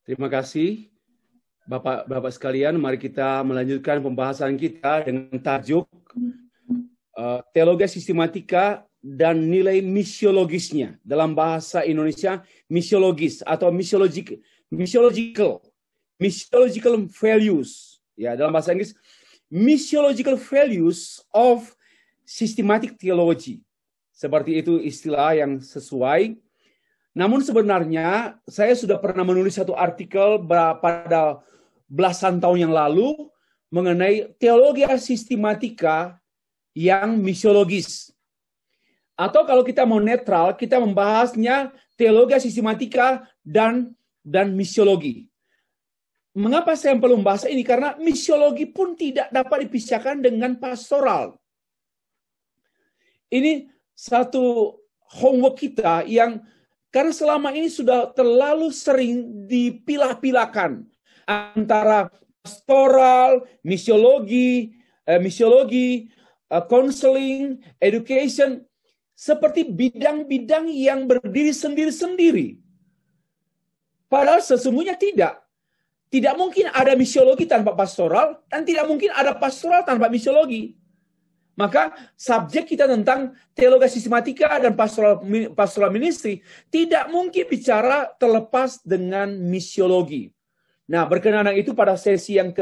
Terima kasih Bapak-Bapak sekalian. Mari kita melanjutkan pembahasan kita dengan tajuk Teologi Sistematika dan nilai misiologisnya. Dalam bahasa Indonesia, misiologis atau missiological values. Ya, dalam bahasa Inggris, missiological values of systematic theology. Seperti itu istilah yang sesuai. Namun sebenarnya saya sudah pernah menulis satu artikel pada belasan tahun yang lalu mengenai teologi sistematika yang misiologis. Atau kalau kita mau netral, kita membahasnya teologi sistematika dan misiologi. Mengapa saya perlu membahas ini? Karena misiologi pun tidak dapat dipisahkan dengan pastoral. Ini satu homework kita yang karena selama ini sudah terlalu sering dipilah-pilahkan antara pastoral, misiologi, counseling, education, seperti bidang-bidang yang berdiri sendiri-sendiri. Padahal sesungguhnya tidak. Tidak mungkin ada misiologi tanpa pastoral, dan tidak mungkin ada pastoral tanpa misiologi. Maka subjek kita tentang teologi sistematika dan pastoral ministry tidak mungkin bicara terlepas dengan misiologi. Nah, berkenaan itu pada sesi yang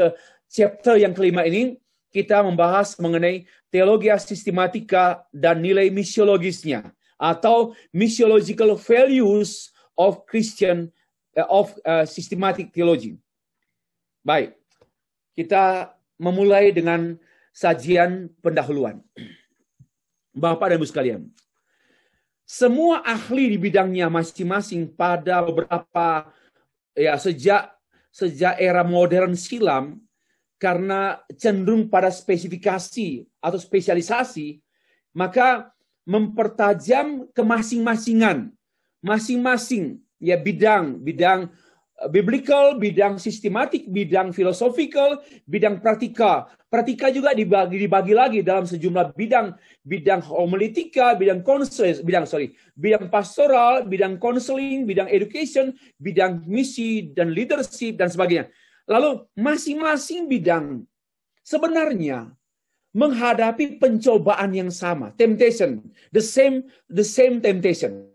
chapter yang kelima ini kita membahas mengenai teologi sistematika dan nilai misiologisnya atau missiological values of systematic theology. Baik, kita memulai dengan sajian pendahuluan. Bapak dan Ibu sekalian, semua ahli di bidangnya masing-masing pada beberapa sejak era modern silam, karena cenderung pada spesifikasi atau spesialisasi, maka mempertajam ke masing-masing ya bidang biblical, bidang sistematik, bidang filosofikal, bidang praktika. Praktika juga dibagi lagi dalam sejumlah bidang homiletika, bidang pastoral, bidang counseling, bidang education, bidang misi dan leadership dan sebagainya. Lalu masing-masing bidang sebenarnya menghadapi pencobaan yang sama, temptation, the same temptation.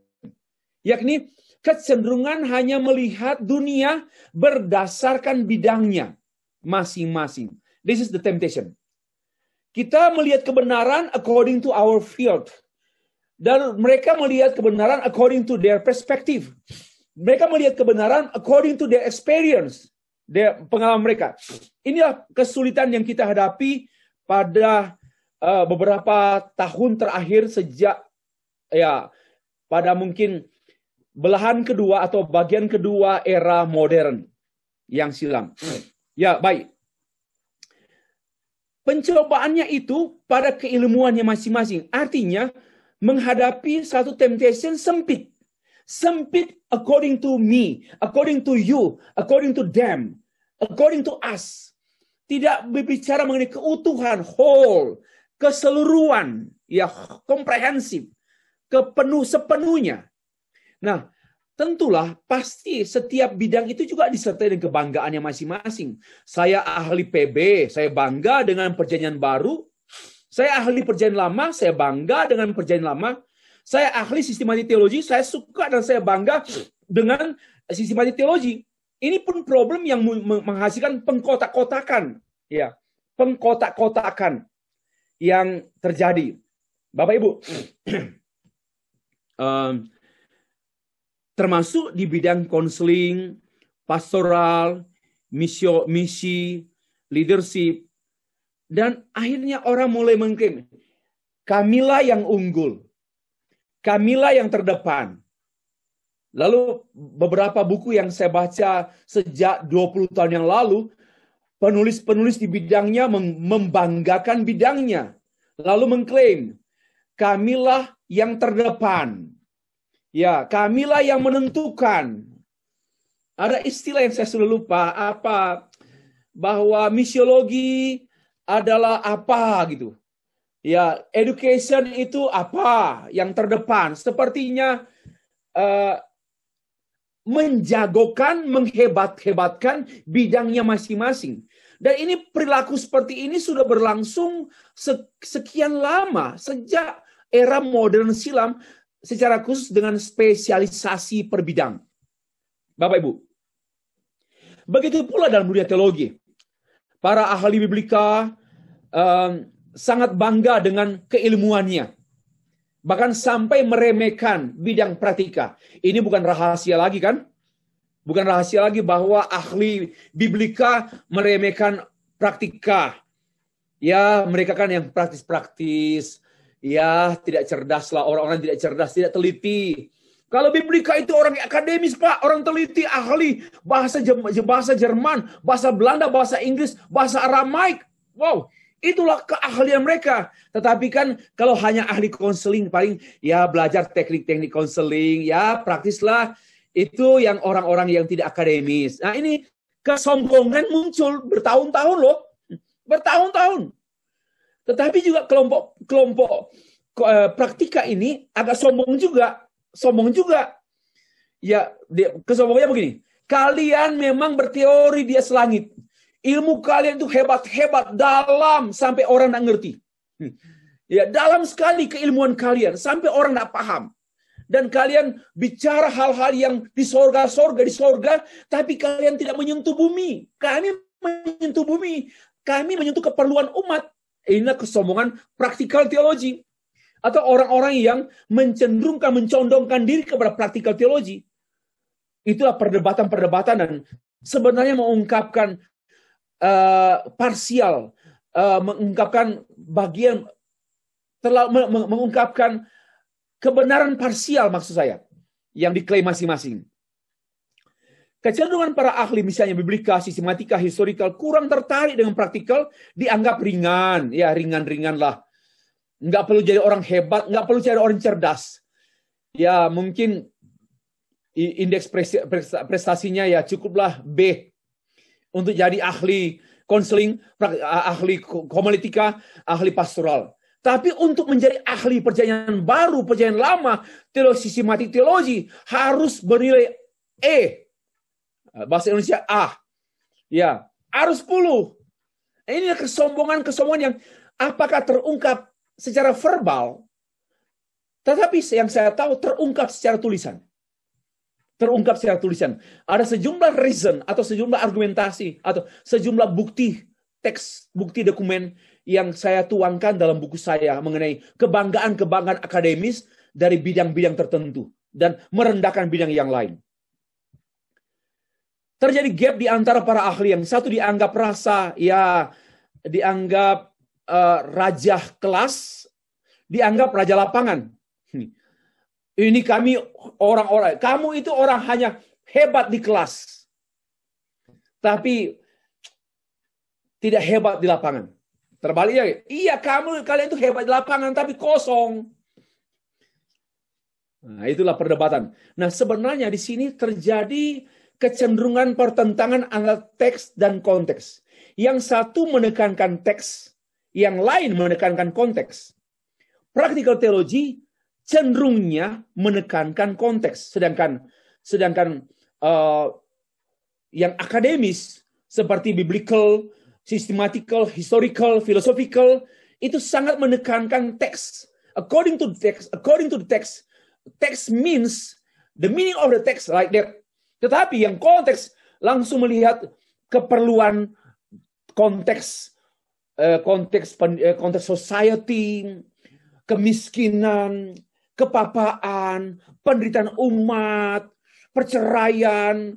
Yakni kecenderungan hanya melihat dunia berdasarkan bidangnya masing-masing. This is the temptation. Kita melihat kebenaran according to our field. Dan mereka melihat kebenaran according to their perspective. Mereka melihat kebenaran according to their experience. Pengalaman mereka. Inilah kesulitan yang kita hadapi pada beberapa tahun terakhir sejak pada mungkin belahan kedua atau bagian kedua era modern yang silam. Ya, baik. Pencobaannya itu pada keilmuannya masing-masing. Artinya, menghadapi satu temptation sempit. Sempit according to me, according to you, according to them, according to us. Tidak berbicara mengenai keutuhan, whole, keseluruhan, ya komprehensif, sepenuhnya. Nah, tentulah pasti setiap bidang itu juga disertai dengan kebanggaannya masing-masing. Saya ahli PB, saya bangga dengan perjanjian baru. Saya ahli perjanjian lama, saya bangga dengan perjanjian lama. Saya ahli sistematik teologi, saya suka dan saya bangga dengan sistematik teologi. Ini pun problem yang menghasilkan pengkotak-kotakan, ya, pengkotak-kotakan yang terjadi. Bapak Ibu, termasuk di bidang konseling, pastoral, misi, leadership. Dan akhirnya orang mulai mengklaim, kamilah yang unggul, kamilah yang terdepan. Lalu beberapa buku yang saya baca sejak 20 tahun yang lalu, penulis-penulis di bidangnya membanggakan bidangnya. Lalu mengklaim, kamilah yang terdepan. Ya, kamilah yang menentukan. Ada istilah yang saya sudah lupa, bahwa misiologi adalah apa gitu. Ya, education itu apa yang terdepan. Sepertinya menjagokan, menghebat-hebatkan bidangnya masing-masing. Dan ini perilaku seperti ini sudah berlangsung sekian lama, sejak era modern silam, secara khusus dengan spesialisasi per bidang. Bapak Ibu. Begitu pula dalam dunia teologi. Para ahli biblika sangat bangga dengan keilmuannya. Bahkan sampai meremehkan bidang praktika. Ini bukan rahasia lagi kan? Bukan rahasia lagi bahwa ahli biblika meremehkan praktika. Ya, mereka kan yang praktis-praktis. Ya, tidak cerdas lah. Orang-orang tidak cerdas, tidak teliti. Kalau biblika itu orang akademis, Pak. Orang teliti, ahli. Bahasa Jerman, bahasa Belanda, bahasa Inggris, bahasa Aramaik. Wow. Itulah keahlian mereka. Tetapi kan kalau hanya ahli konseling, paling ya belajar teknik-teknik konseling, ya praktislah. Itu yang orang-orang yang tidak akademis. Nah ini kesombongan muncul bertahun-tahun loh. Bertahun-tahun. Tetapi juga kelompok praktika ini agak sombong juga. Sombong juga. Ya, kesombongannya begini. Kalian memang berteori di atas langit. Ilmu kalian itu hebat-hebat, dalam sampai orang tidak ngerti. Ya, dalam sekali keilmuan kalian sampai orang tidak paham. Dan kalian bicara hal-hal yang di sorga, tapi kalian tidak menyentuh bumi. Kami menyentuh bumi. Kami menyentuh keperluan umat. Inilah kesombongan praktikal teologi. Atau orang-orang yang mencondongkan diri kepada praktikal teologi. Itulah perdebatan-perdebatan dan sebenarnya mengungkapkan parsial, mengungkapkan bagian, mengungkapkan kebenaran parsial maksud saya, yang diklaim masing-masing. Kecenderungan para ahli misalnya biblika, sistematika, historical kurang tertarik dengan praktikal, dianggap ringan, ya ringan-ringan lah. Nggak perlu jadi orang hebat, nggak perlu jadi orang cerdas. Ya mungkin indeks prestasinya ya cukuplah B. Untuk jadi ahli konseling, ahli homiletika, ahli pastoral. Tapi untuk menjadi ahli perjanjian baru, perjanjian lama, teologi sistematik teologi, harus bernilai E. Bahasa Indonesia A. Ya, harus 10. Ini kesombongan yang apakah terungkap secara verbal, tetapi yang saya tahu terungkap secara tulisan. Terungkap secara tulisan. Ada sejumlah reason atau sejumlah argumentasi atau sejumlah bukti teks, bukti dokumen yang saya tuangkan dalam buku saya mengenai kebanggaan-kebanggaan akademis dari bidang-bidang tertentu dan merendahkan bidang yang lain. Terjadi gap di antara para ahli. Yang satu dianggap dianggap raja kelas, dianggap raja lapangan. Ini kami orang-orang, kamu itu orang hanya hebat di kelas, tapi tidak hebat di lapangan. Terbaliknya, iya kalian itu hebat di lapangan, tapi kosong. Nah, itulah perdebatan. Nah, sebenarnya di sini terjadi kecenderungan pertentangan antara teks dan konteks. Yang satu menekankan teks, yang lain menekankan konteks. Practical theology cenderungnya menekankan konteks, sedangkan yang akademis seperti biblical, systematical, historical, philosophical itu sangat menekankan teks. According to the text means the meaning of the text like that. Tetapi yang konteks langsung melihat keperluan konteks society, kemiskinan, kepapaan, penderitaan umat, perceraian,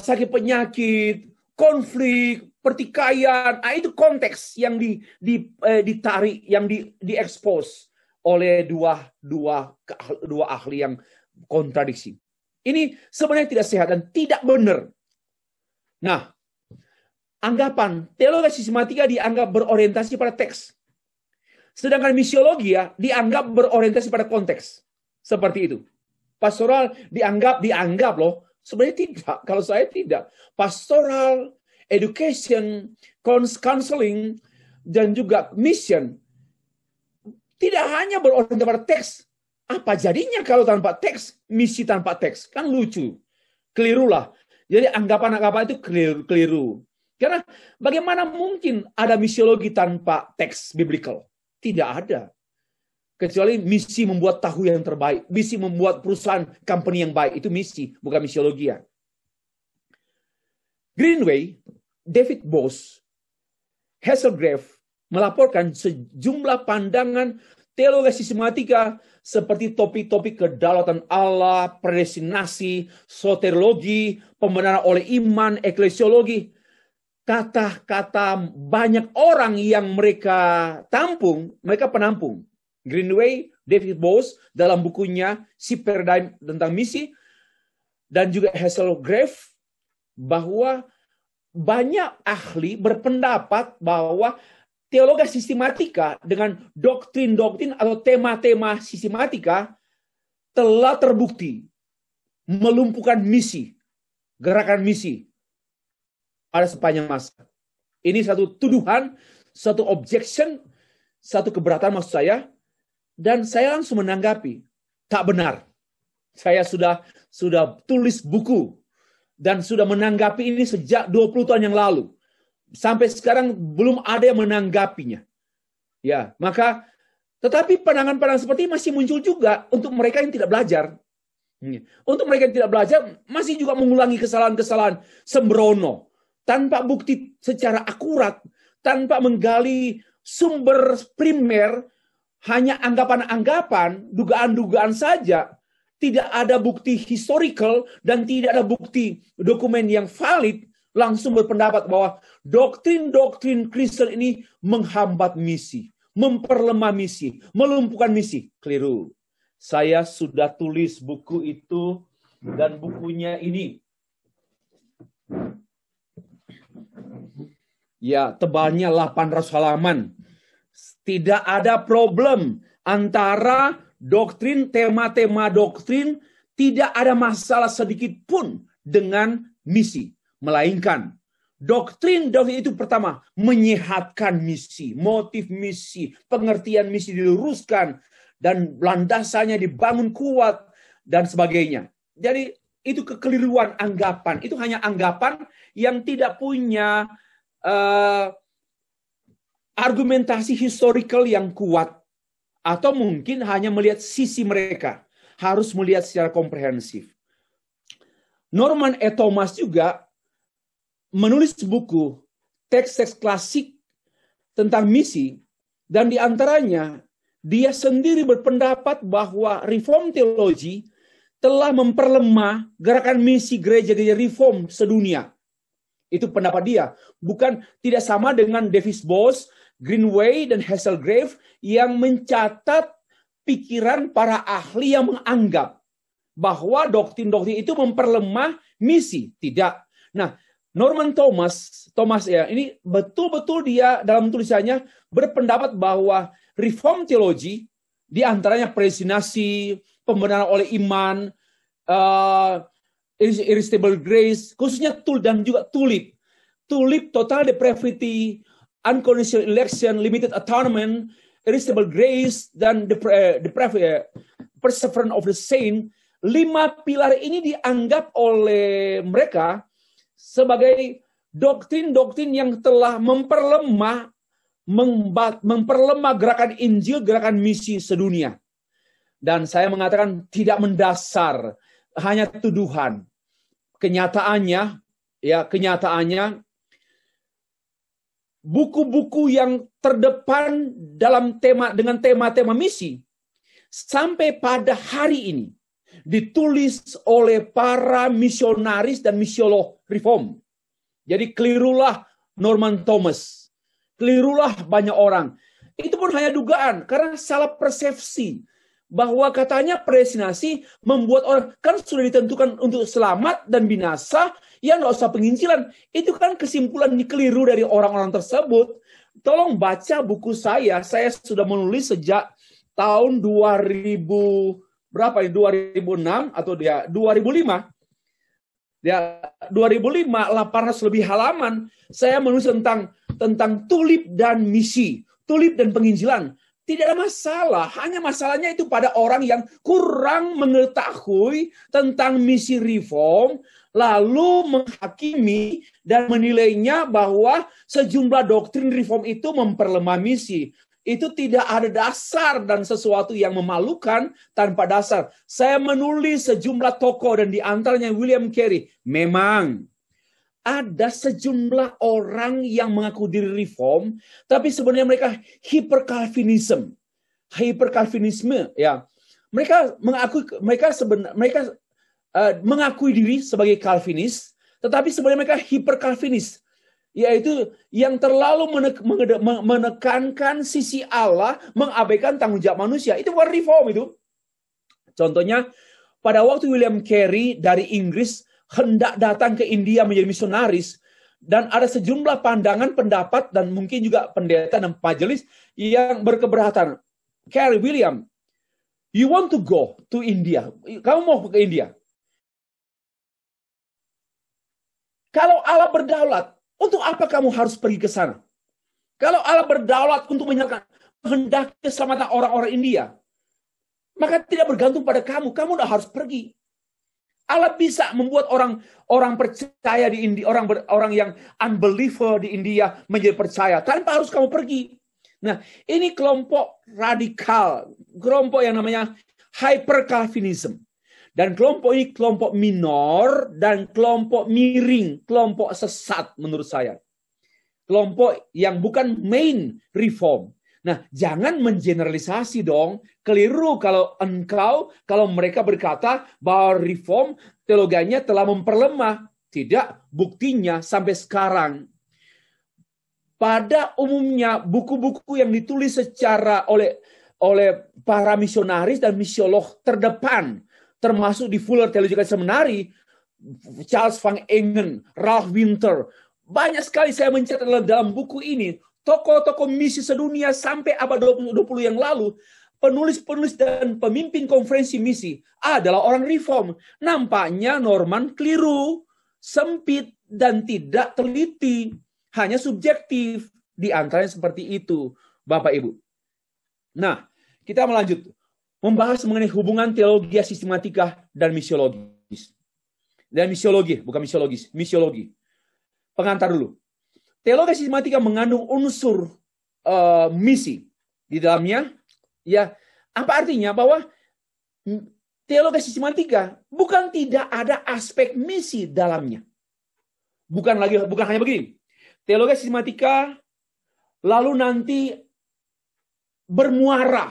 sakit penyakit, konflik, pertikaian. Nah, itu konteks yang ditarik, yang diekspos oleh dua ahli yang kontradiksi. Ini sebenarnya tidak sehat dan tidak benar. Nah, anggapan teologi sistematika dianggap berorientasi pada teks. Sedangkan misiologi dianggap berorientasi pada konteks. Seperti itu. Pastoral dianggap loh. Sebenarnya tidak. Kalau saya tidak. Pastoral, education, counseling, dan juga mission. Tidak hanya berorientasi pada teks. Apa jadinya kalau tanpa teks? Misi tanpa teks. Kan lucu. Kelirulah. Jadi anggapan-anggapan itu keliru. Karena bagaimana mungkin ada misiologi tanpa teks biblical? Tidak ada. Kecuali misi membuat tahu yang terbaik. Misi membuat perusahaan company yang baik. Itu misi, bukan misiologi ya. Greenway, David Boaz, Hasselgrave melaporkan sejumlah pandangan teologi sistematika seperti topik-topik kedaulatan Allah, predestinasi, soteriologi, pembenaran oleh iman, eklesiologi. Kata-kata banyak orang yang mereka tampung, mereka penampung. Greenway, David Boaz dalam bukunya Si Paradigm tentang misi, dan juga Hasselgrave, bahwa banyak ahli berpendapat bahwa teologi sistematika dengan doktrin-doktrin atau tema-tema sistematika telah terbukti melumpuhkan misi, gerakan misi pada sepanjang masa. Ini satu tuduhan, satu objection, satu keberatan maksud saya, dan saya langsung menanggapi, tak benar. Saya sudah tulis buku dan sudah menanggapi ini sejak 20 tahun yang lalu. Sampai sekarang belum ada yang menanggapinya. Ya, maka tetapi pandangan-pandangan seperti ini masih muncul juga untuk mereka yang tidak belajar. Untuk mereka yang tidak belajar masih juga mengulangi kesalahan-kesalahan sembrono tanpa bukti secara akurat, tanpa menggali sumber primer, hanya anggapan-anggapan, dugaan-dugaan saja. Tidak ada bukti historical dan tidak ada bukti dokumen yang valid, langsung berpendapat bahwa doktrin-doktrin Kristen ini menghambat misi, memperlemah misi, melumpuhkan misi. Keliru. Saya sudah tulis buku itu dan bukunya ini. Ya, tebalnya 800 halaman. Tidak ada problem antara doktrin, tema-tema doktrin, tidak ada masalah sedikit pun dengan misi. Melainkan doktrin itu pertama, menyehatkan misi, motif misi, pengertian misi diluruskan, dan landasannya dibangun kuat, dan sebagainya. Jadi itu kekeliruan anggapan. Itu hanya anggapan yang tidak punya argumentasi historical yang kuat. Atau mungkin hanya melihat sisi mereka. Harus melihat secara komprehensif. Norman E. Thomas juga menulis buku teks-teks klasik tentang misi. Dan di antaranya dia sendiri berpendapat bahwa reform teologi telah memperlemah gerakan misi gereja-gereja reform sedunia. Itu pendapat dia. Bukan tidak sama dengan David Boaz, Greenway, dan Hasselgrave yang mencatat pikiran para ahli yang menganggap bahwa doktrin-doktrin itu memperlemah misi. Tidak. Nah, Norman Thomas ya, ini betul-betul dia dalam tulisannya berpendapat bahwa reform teologi, di antaranya predestinasi, pembenaran oleh iman, irresistible grace, khususnya dan juga tulip. Tulip, total depravity, unconditional election, limited atonement, irresistible grace, dan perseverance of the saint. 5 pilar ini dianggap oleh mereka sebagai doktrin-doktrin yang telah memperlemah gerakan Injil, gerakan misi sedunia. Dan saya mengatakan tidak mendasar, hanya tuduhan. Kenyataannya buku-buku yang terdepan dalam dengan tema-tema misi sampai pada hari ini ditulis oleh para misionaris dan misiolog reform. Jadi kelirulah Norman Thomas, kelirulah banyak orang. Itu pun hanya dugaan karena salah persepsi bahwa katanya predestinasi membuat orang kan sudah ditentukan untuk selamat dan binasa. Ya nggak usah penginjilan. Itu kan kesimpulan keliru dari orang-orang tersebut. Tolong baca buku saya. Saya sudah menulis sejak tahun 2000 berapa ya? 2006 atau 2005. Ya 2005 800 lebih halaman. Saya menulis tentang tulip dan misi, tulip dan penginjilan. Tidak ada masalah. Hanya masalahnya itu pada orang yang kurang mengetahui tentang misi reform, lalu menghakimi dan menilainya bahwa sejumlah doktrin reform itu memperlemah misi. Itu tidak ada dasar dan sesuatu yang memalukan tanpa dasar. Saya menulis sejumlah tokoh dan diantaranya William Carey. Memang ada sejumlah orang yang mengaku diri reform, tapi sebenarnya mereka hiperkalvinisme, ya. Mereka mengakui diri sebagai Calvinis, tetapi sebenarnya mereka hiperkalvinis, yaitu yang terlalu menekankan sisi Allah, mengabaikan tanggung jawab manusia. Itu bukan reform itu. Contohnya, pada waktu William Carey dari Inggris hendak datang ke India menjadi misionaris, dan ada sejumlah pandangan, pendapat, dan mungkin juga pendeta dan majelis yang berkeberatan. Carey, William, you want to go to India? Kamu mau ke India? Kalau Allah berdaulat, untuk apa kamu harus pergi ke sana? Kalau Allah berdaulat untuk menyatakan hendak keselamatan orang-orang India, maka tidak bergantung pada kamu. Kamu udah harus pergi. Allah bisa membuat orang percaya di India, orang yang unbeliever di India menjadi percaya tanpa harus kamu pergi. Nah, ini kelompok radikal, kelompok yang namanya hyper-Calvinism. Dan kelompok ini kelompok minor dan kelompok miring, kelompok sesat menurut saya. Kelompok yang bukan main reform. Nah, jangan mengeneralisasi dong. Keliru kalau mereka berkata bahwa reform teologianya telah memperlemah. Tidak, buktinya sampai sekarang. Pada umumnya buku-buku yang ditulis secara oleh para misionaris dan misiolog terdepan, termasuk di Fuller Theological Seminary, Charles Van Engen, Ralph Winter, banyak sekali saya mencatat dalam buku ini. Tokoh-tokoh misi sedunia sampai abad 20 yang lalu, penulis-penulis dan pemimpin konferensi misi adalah orang reform. Nampaknya Norman keliru, sempit, dan tidak teliti. Hanya subjektif. Di antaranya seperti itu, Bapak Ibu. Nah, kita melanjut. Membahas mengenai hubungan teologi sistematika dan misiologis. Dan misiologi, bukan misiologis, misiologi. Pengantar dulu. Teologi sistematika mengandung unsur misi di dalamnya. Ya, apa artinya? Bahwa teologi sistematika bukan tidak ada aspek misi dalamnya. Bukan hanya begini. Teologi sistematika lalu nanti bermuara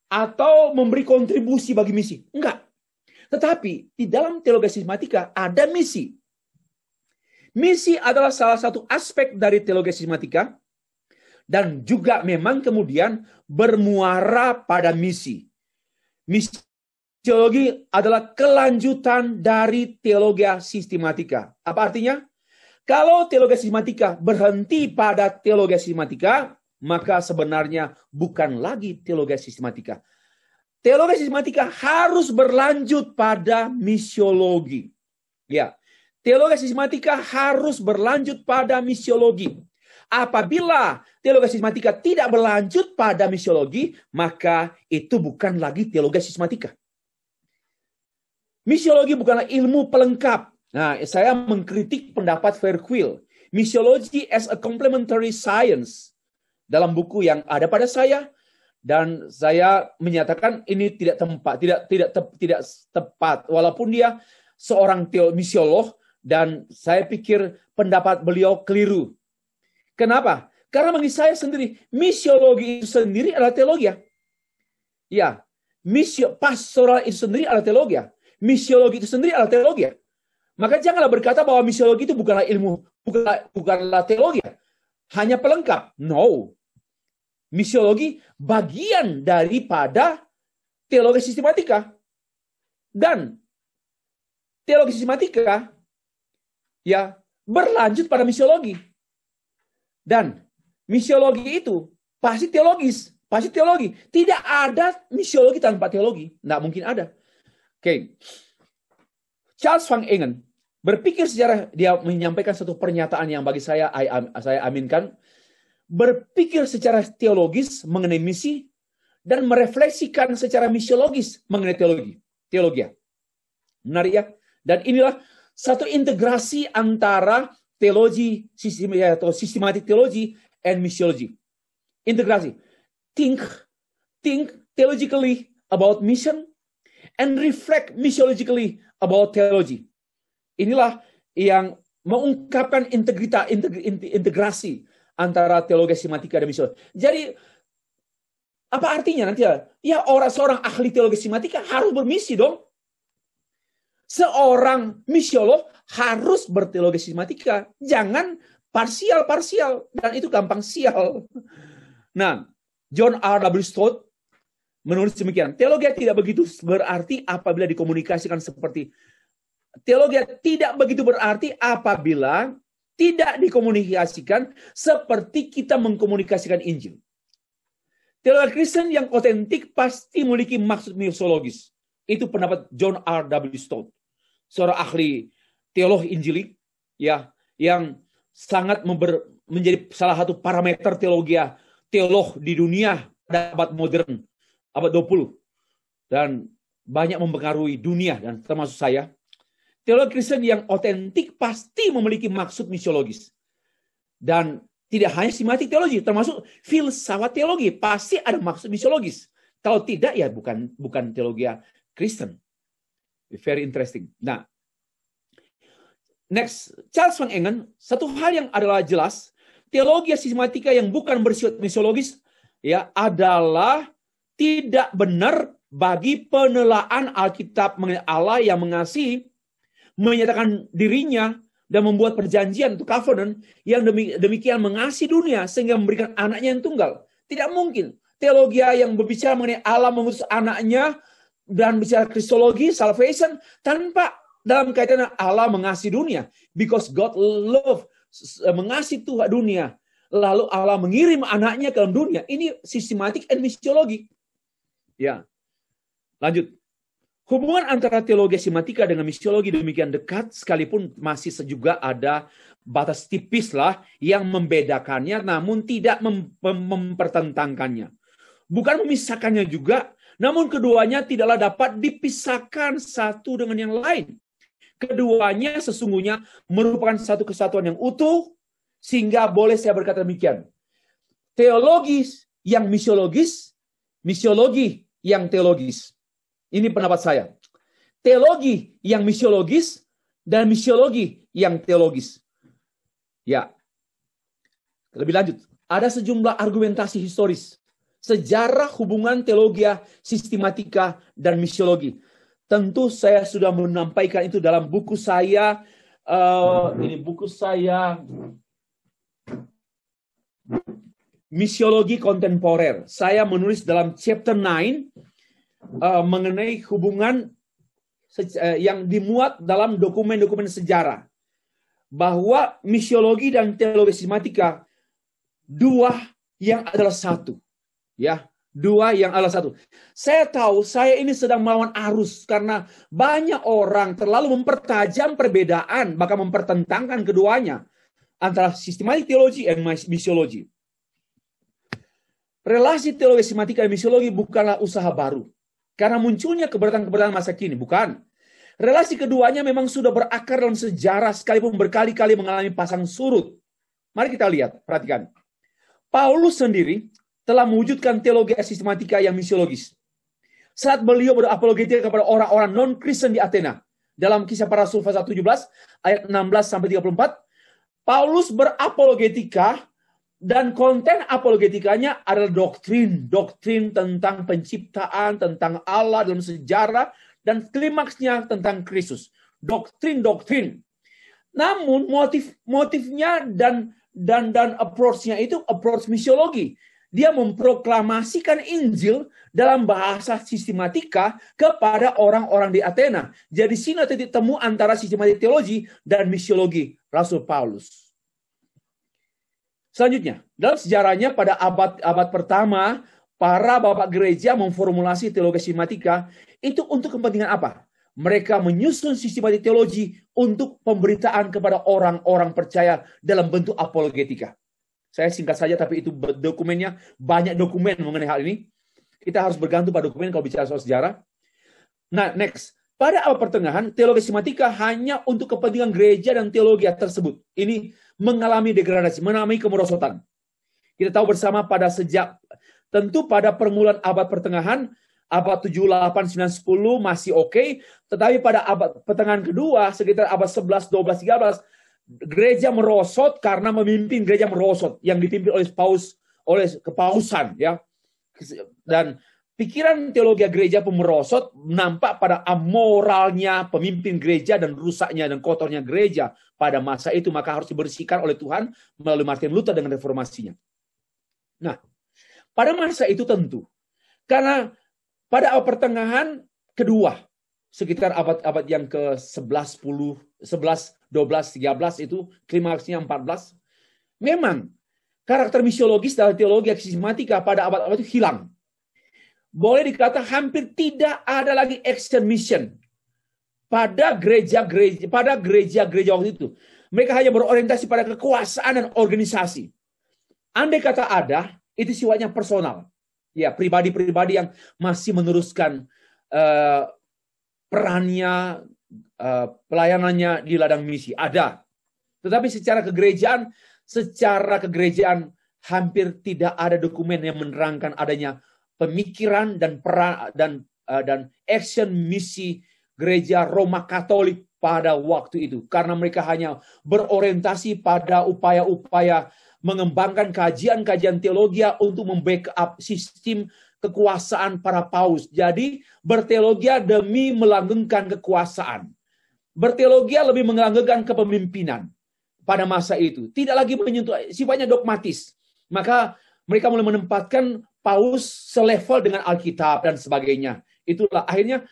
atau memberi kontribusi bagi misi. Enggak. Tetapi di dalam teologi sistematika ada misi. Misi adalah salah satu aspek dari teologi sistematika dan juga memang kemudian bermuara pada misi. Misiologi adalah kelanjutan dari teologi sistematika. Apa artinya? Kalau teologi sistematika berhenti pada teologi sistematika, maka sebenarnya bukan lagi teologi sistematika. Teologi sistematika harus berlanjut pada misiologi. Ya. Teologi sistematika harus berlanjut pada misiologi. Apabila teologi sistematika tidak berlanjut pada misiologi, maka itu bukan lagi teologi sistematika. Misiologi bukanlah ilmu pelengkap. Nah, saya mengkritik pendapat Verquil. Missiology as a complementary science. Dalam buku yang ada pada saya. Dan saya menyatakan ini tidak tepat. Walaupun dia seorang misiolog. Dan saya pikir pendapat beliau keliru. Kenapa? Karena bagi saya sendiri, misiologi itu sendiri adalah teologi. Ya, pastoral itu sendiri adalah teologi. Misiologi itu sendiri adalah teologi. Maka janganlah berkata bahwa misiologi itu bukanlah ilmu, bukanlah teologi. Hanya pelengkap. No. Misiologi bagian daripada teologi sistematika. Dan teologi sistematika ya berlanjut pada misiologi. Dan misiologi itu pasti teologis, pasti teologi. Tidak ada misiologi tanpa teologi, tidak mungkin ada. Oke. Charles Van Engen berpikir secara, dia menyampaikan satu pernyataan yang bagi saya aminkan. Berpikir secara teologis mengenai misi dan merefleksikan secara misiologis mengenai teologi. Menarik ya? Dan inilah satu integrasi antara teologi atau systematic theology and missiology. Integrasi. Think theologically about mission and reflect missiologically about theology. Inilah yang mengungkapkan integrasi antara teologi sistematika dan missiologi. Jadi apa artinya nanti ya? Ya seorang ahli teologi sistematika harus bermisi dong. Seorang misiolog harus berteologi sistematika. Jangan parsial. Dan itu gampang sial. Nah, John R.W. Stott menulis demikian. Teologi tidak begitu berarti apabila dikomunikasikan seperti. Teologi tidak begitu berarti apabila tidak dikomunikasikan seperti kita mengkomunikasikan Injil. Teologi Kristen yang otentik pasti memiliki maksud missiologis. Itu pendapat John R.W. Stott. Seorang ahli teolog Injilik ya, yang sangat menjadi salah satu parameter teolog di dunia pada abad modern, abad 20. Dan banyak mempengaruhi dunia dan termasuk saya. Teologi Kristen yang otentik pasti memiliki maksud missiologis. Dan tidak hanya sistematik teologi, termasuk filsafat teologi pasti ada maksud missiologis. Kalau tidak ya bukan teologi Kristen. Very interesting. Nah, next, Charles Van Engen, satu hal yang adalah jelas, teologi sistematika yang bukan bersifat missiologis ya adalah tidak benar bagi penelaan Alkitab mengenai Allah yang mengasihi, menyatakan dirinya dan membuat perjanjian untuk covenant yang demikian mengasihi dunia sehingga memberikan anaknya yang tunggal. Tidak mungkin teologi yang berbicara mengenai Allah mengutus anaknya dan bicara kristologi, salvation, tanpa dalam kaitan Allah mengasihi dunia. Because God love, mengasihi Tuhan dunia. Lalu Allah mengirim anaknya ke dalam dunia. Ini sistematik and missiologi. Ya, lanjut. Hubungan antara teologi sistematika dengan missiologi demikian dekat, sekalipun masih juga ada batas tipis lah yang membedakannya, namun tidak mempertentangkannya. Bukan memisahkannya juga, namun keduanya tidaklah dapat dipisahkan satu dengan yang lain. Keduanya sesungguhnya merupakan satu kesatuan yang utuh, sehingga boleh saya berkata demikian. Teologi yang missiologis, missiologi yang teologis. Ini pendapat saya. Teologi yang missiologis dan missiologi yang teologis. Ya. Lebih lanjut, ada sejumlah argumentasi historis sejarah hubungan teologi sistematika dan missiologi. Tentu saya sudah menyampaikan itu dalam buku saya. Ini buku saya, Missiologi Kontemporer. Saya menulis dalam chapter 9 mengenai hubungan yang dimuat dalam dokumen-dokumen sejarah. Bahwa missiologi dan teologi sistematika dua yang adalah satu. Ya, dua yang adalah satu. Saya tahu saya ini sedang melawan arus karena banyak orang terlalu mempertajam perbedaan, bahkan mempertentangkan keduanya antara sistematik teologi dan missiologi. Relasi teologi sistematika dan missiologi bukanlah usaha baru karena munculnya keberatan-keberatan masa kini, bukan. Relasi keduanya memang sudah berakar dalam sejarah sekalipun berkali-kali mengalami pasang surut. Mari kita lihat, perhatikan. Paulus sendiri telah mewujudkan teologi sistematika yang missiologis. Saat beliau berapologetika kepada orang-orang non-Kristen di Athena. Dalam Kisah Para Rasul pasal 17 ayat 16-34, Paulus berapologetika dan konten apologetikanya adalah doktrin tentang penciptaan, tentang Allah dalam sejarah, dan klimaksnya tentang Kristus. Doktrin. Namun motifnya dan approach-nya itu approach missiologi. Dia memproklamasikan Injil dalam bahasa sistematika kepada orang-orang di Athena. Jadi sini titik temu antara sistematik teologi dan missiologi Rasul Paulus. Selanjutnya, dalam sejarahnya pada abad pertama, para bapak gereja memformulasi teologi sistematika itu untuk kepentingan apa? Mereka menyusun sistematik teologi untuk pemberitaan kepada orang-orang percaya dalam bentuk apologetika. Saya singkat saja, tapi itu dokumennya, banyak dokumen mengenai hal ini. Kita harus bergantung pada dokumen kalau bicara soal sejarah. Nah, next. Pada abad pertengahan, teologi sistematika hanya untuk kepentingan gereja dan teologi tersebut. Ini mengalami degradasi, mengalami kemerosotan. Kita tahu bersama tentu pada permulaan abad pertengahan, abad 7, 8, 9, 10 masih oke. Tetapi pada abad pertengahan kedua, sekitar abad 11, 12, 13, gereja merosot karena memimpin gereja merosot yang dipimpin oleh kepausan, ya. Dan pikiran teologi gereja pemerosot nampak pada amoralnya pemimpin gereja dan rusaknya dan kotornya gereja pada masa itu, maka harus dibersihkan oleh Tuhan melalui Martin Luther dengan reformasinya. Nah, pada masa itu tentu, karena pada abad pertengahan kedua, sekitar abad-abad yang ke-11, 10, 11, 12, 13 itu, klimaksnya 14, memang karakter misiologis dalam teologi sistematika pada abad-abad itu hilang. Boleh dikata hampir tidak ada lagi action mission pada gereja-gereja waktu itu. Mereka hanya berorientasi pada kekuasaan dan organisasi. Andai kata ada, itu sifatnya personal. Ya, pribadi-pribadi yang masih meneruskan perannya, pelayanannya di ladang misi. Ada. Tetapi secara kegerejaan hampir tidak ada dokumen yang menerangkan adanya pemikiran dan peran dan action misi gereja Roma Katolik pada waktu itu, karena mereka hanya berorientasi pada upaya-upaya mengembangkan kajian-kajian teologi untuk membackup sistem kekuasaan para paus. Jadi berteologi demi melanggengkan kekuasaan. Berteologi lebih melanggengkan kepemimpinan pada masa itu. Tidak lagi menyentuh, sifatnya dogmatis. Maka mereka mulai menempatkan paus selevel dengan Alkitab dan sebagainya. Itulah akhirnya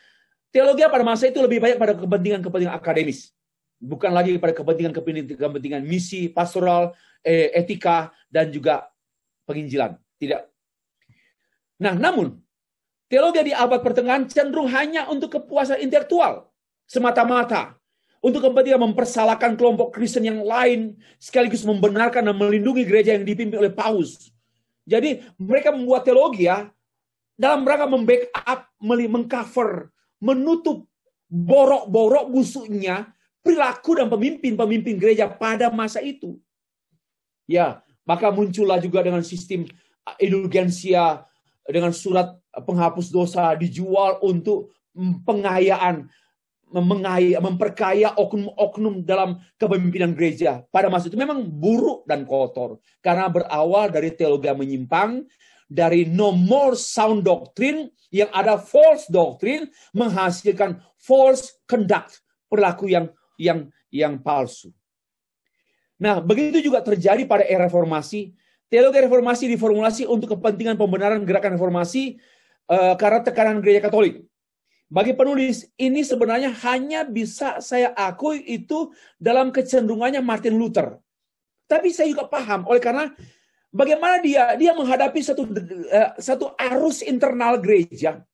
teologi pada masa itu lebih banyak pada kepentingan-kepentingan akademis. Bukan lagi pada kepentingan misi, pastoral, etika, dan juga penginjilan. Tidak. Nah, namun, teologi di abad pertengahan cenderung hanya untuk kepuasan intelektual. Semata-mata. Untuk kepentingan mempersalahkan kelompok Kristen yang lain, sekaligus membenarkan dan melindungi gereja yang dipimpin oleh paus. Jadi mereka membuat teologi dalam rangka membackup, mengcover, menutup borok-borok busuknya perilaku dan pemimpin-pemimpin gereja pada masa itu. Ya, maka muncullah juga dengan sistem indulgensia, dengan surat penghapus dosa dijual untuk pengayaan, memperkaya oknum-oknum dalam kepemimpinan gereja. Pada masa itu memang buruk dan kotor. Karena berawal dari teologi yang menyimpang, dari no more sound doctrine, yang ada false doctrine, menghasilkan false conduct, perilaku yang palsu. Nah, begitu juga terjadi pada era reformasi. Teologi reformasi diformulasi untuk kepentingan pembenaran gerakan reformasi karena tekanan gereja Katolik. Bagi penulis, ini sebenarnya hanya bisa saya akui itu dalam kecenderungannya Martin Luther. Tapi saya juga paham, oleh karena bagaimana dia menghadapi satu arus internal gereja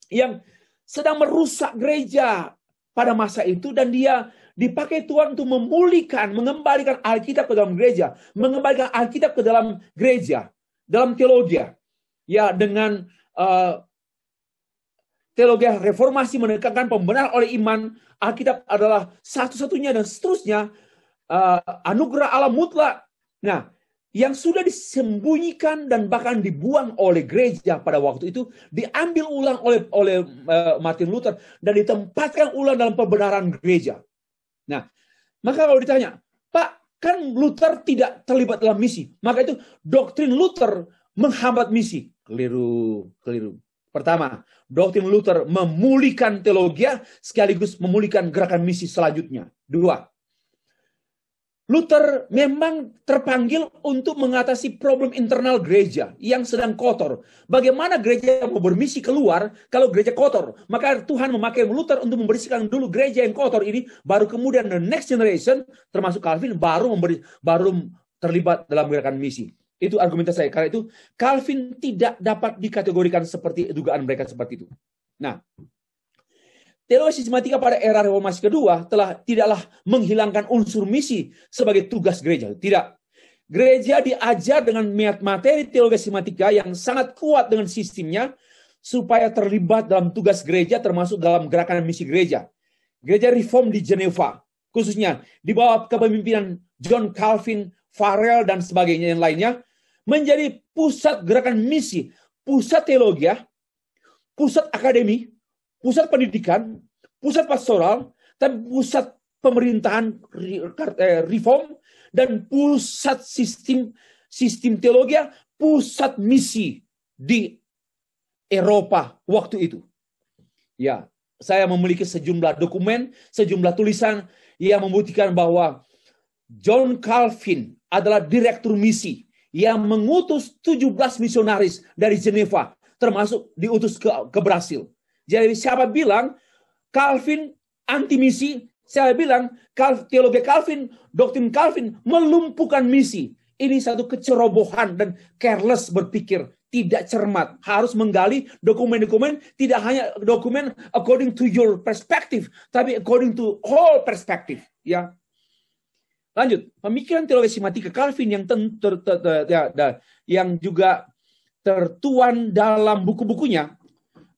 yang sedang merusak gereja pada masa itu, dan dia dipakai Tuhan untuk memulihkan, mengembalikan Alkitab ke dalam gereja, mengembalikan Alkitab ke dalam gereja, dalam teologi. Ya, dengan teologi reformasi menekankan pembenaran oleh iman, Alkitab adalah satu-satunya dan seterusnya, anugerah Allah mutlak. Nah, yang sudah disembunyikan dan bahkan dibuang oleh gereja pada waktu itu, diambil ulang oleh Martin Luther dan ditempatkan ulang dalam pembenaran gereja. Nah, maka kalau ditanya, Pak, kan Luther tidak terlibat dalam misi, maka itu doktrin Luther menghambat misi. Keliru. Pertama, doktrin Luther memulihkan teologi sekaligus memulihkan gerakan misi selanjutnya. Dua, Luther memang terpanggil untuk mengatasi problem internal gereja yang sedang kotor. Bagaimana gereja mau bermisi keluar kalau gereja kotor? Maka Tuhan memakai Luther untuk membersihkan dulu gereja yang kotor ini, baru kemudian the next generation, termasuk Calvin, baru terlibat dalam gerakan misi. Itu argumentasi saya. Karena itu Calvin tidak dapat dikategorikan seperti dugaan mereka seperti itu. Nah, teologi sistematika pada era reformasi kedua tidaklah menghilangkan unsur misi sebagai tugas gereja. Tidak. Gereja diajar dengan materi teologi sistematika yang sangat kuat dengan sistemnya, supaya terlibat dalam tugas gereja, termasuk dalam gerakan misi gereja. Gereja Reform di Geneva, khususnya di bawah kepemimpinan John Calvin, Farel, dan sebagainya yang lainnya, menjadi pusat gerakan misi, pusat teologi, pusat akademi, pusat pendidikan, pusat pastoral, dan pusat pemerintahan reform, dan pusat sistem teologi, pusat misi di Eropa waktu itu. Ya, saya memiliki sejumlah dokumen, sejumlah tulisan yang membuktikan bahwa John Calvin adalah direktur misi yang mengutus 17 misionaris dari Geneva, termasuk diutus ke Brasil. Jadi siapa bilang Calvin anti misi, saya bilang teologi Calvin, doktrin Calvin melumpuhkan misi. Ini satu kecerobohan dan careless berpikir, tidak cermat. Harus menggali dokumen-dokumen, tidak hanya dokumen according to your perspective, tapi according to whole perspective. Ya. Lanjut, pemikiran teologi sistematika Calvin yang juga tertuan dalam buku-bukunya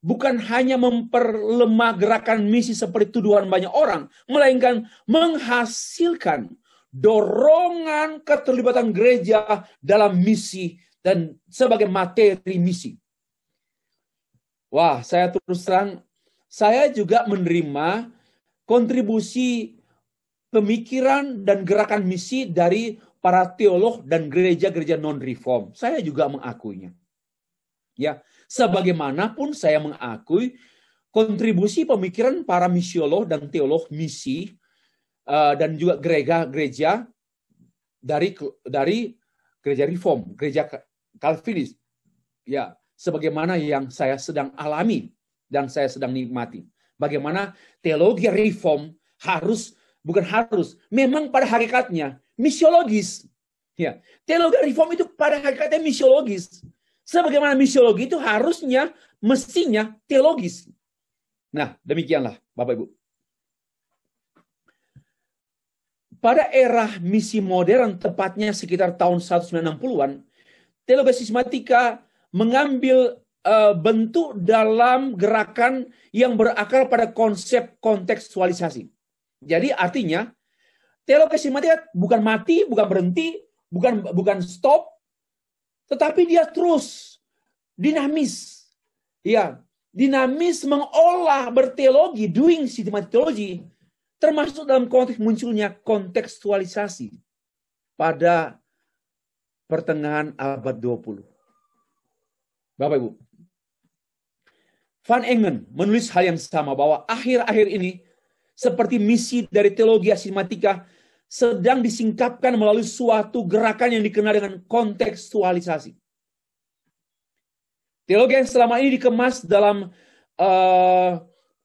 bukan hanya memperlemah gerakan misi seperti tuduhan banyak orang, melainkan menghasilkan dorongan keterlibatan gereja dalam misi dan sebagai materi misi. Wah, saya terus terang, saya juga menerima kontribusi pemikiran dan gerakan misi dari para teolog dan gereja-gereja non-reform. Saya juga mengakuinya. Ya, sebagaimanapun saya mengakui kontribusi pemikiran para misiolog dan teolog misi dan juga gereja dari gereja reform, gereja Calvinis. Ya, sebagaimana yang saya sedang alami dan saya sedang nikmati. Bagaimana teologi reform memang pada hakikatnya misiologis. Ya, teologi reform itu pada hakikatnya misiologis. Sebagaimana misiologi itu mestinya teologis. Nah, demikianlah Bapak Ibu. Pada era misi modern, tepatnya sekitar tahun 1960-an, teologi sistematika mengambil bentuk dalam gerakan yang berakar pada konsep kontekstualisasi. Jadi artinya, teologi sistematika bukan mati, bukan berhenti, bukan stop, tetapi dia terus dinamis. Ya, dinamis mengolah berteologi, doing systematic theology, termasuk dalam konteks munculnya kontekstualisasi pada pertengahan abad 20. Bapak Ibu, Van Engen menulis hal yang sama bahwa akhir-akhir ini seperti misi dari teologi sistematika sedang disingkapkan melalui suatu gerakan yang dikenal dengan kontekstualisasi. Teologi yang selama ini dikemas dalam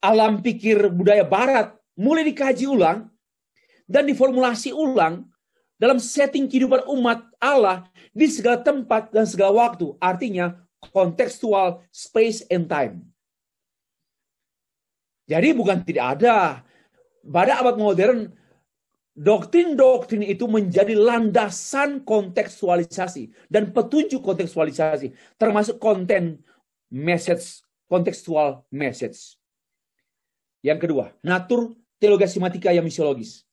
alam pikir budaya barat mulai dikaji ulang dan diformulasi ulang dalam setting kehidupan umat Allah di segala tempat dan segala waktu. Artinya kontekstual space and time. Jadi bukan tidak ada. Pada abad modern, doktrin-doktrin itu menjadi landasan kontekstualisasi dan petunjuk kontekstualisasi, termasuk konten message, kontekstual message. Yang kedua, natur teologi sistematika yang misiologis.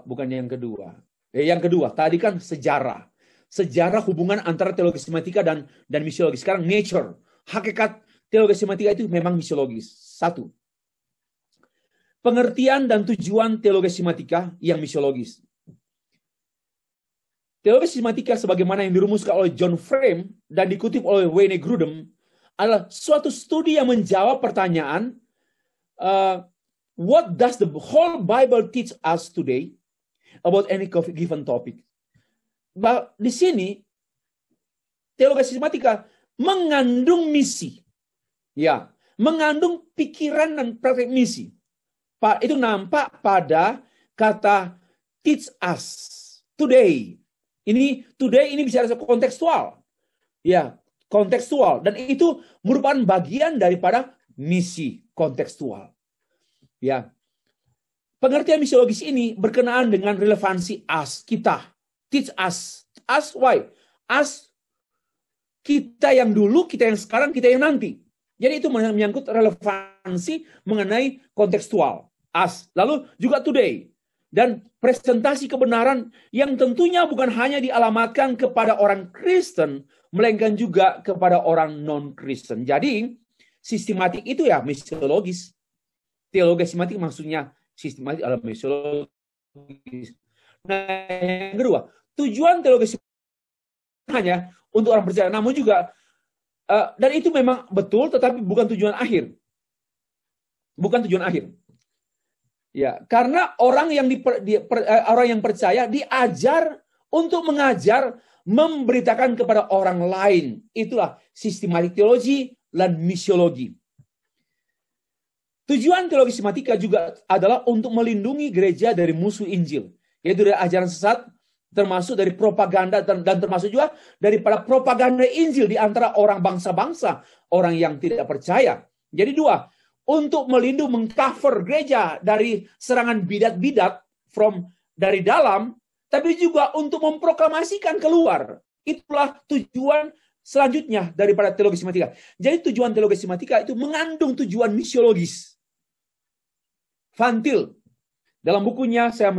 Bukan yang kedua. Yang kedua, tadi kan sejarah. Sejarah hubungan antara teologi sistematika dan misiologis. Sekarang nature, hakikat teologi sistematika itu memang misiologis. Satu, pengertian dan tujuan teologi sistematika yang misiologis. Teologi sistematika sebagaimana yang dirumuskan oleh John Frame dan dikutip oleh Wayne Grudem adalah suatu studi yang menjawab pertanyaan what does the whole Bible teach us today about any given topic. Di sini teologi sistematika mengandung misi. Ya, mengandung pikiran dan praktek misi. Itu nampak pada kata teach us today. Today ini bicara kontekstual. Ya, kontekstual. Dan itu merupakan bagian daripada misi kontekstual. Ya. Pengertian misiologis ini berkenaan dengan relevansi us, kita. Teach us. Us why? Us kita yang dulu, kita yang sekarang, kita yang nanti. Jadi itu menyangkut relevansi mengenai kontekstual. Lalu juga today. Dan presentasi kebenaran yang tentunya bukan hanya dialamatkan kepada orang Kristen, melainkan juga kepada orang non-Kristen. Jadi, sistematik itu ya misiologis. Teologi sistematik maksudnya sistematik adalah misiologis. Nah, yang kedua, tujuan teologi sistematik hanya untuk orang percaya, namun juga, dan itu memang betul, tetapi bukan tujuan akhir. Bukan tujuan akhir. Ya, karena orang yang percaya diajar untuk mengajar, memberitakan kepada orang lain. Itulah sistematik teologi dan misiologi. Tujuan teologi sistematika juga adalah untuk melindungi gereja dari musuh Injil, yaitu dari ajaran sesat, termasuk dari propaganda dan termasuk juga daripada propaganda Injil di antara orang bangsa-bangsa, orang yang tidak percaya. Jadi dua, untuk melindungi, mengcover gereja dari serangan bidat-bidat dari dalam, tapi juga untuk memproklamasikan keluar. Itulah tujuan selanjutnya daripada teologi sistematika. Jadi tujuan teologi sistematika itu mengandung tujuan misiologis. Van Til, dalam bukunya saya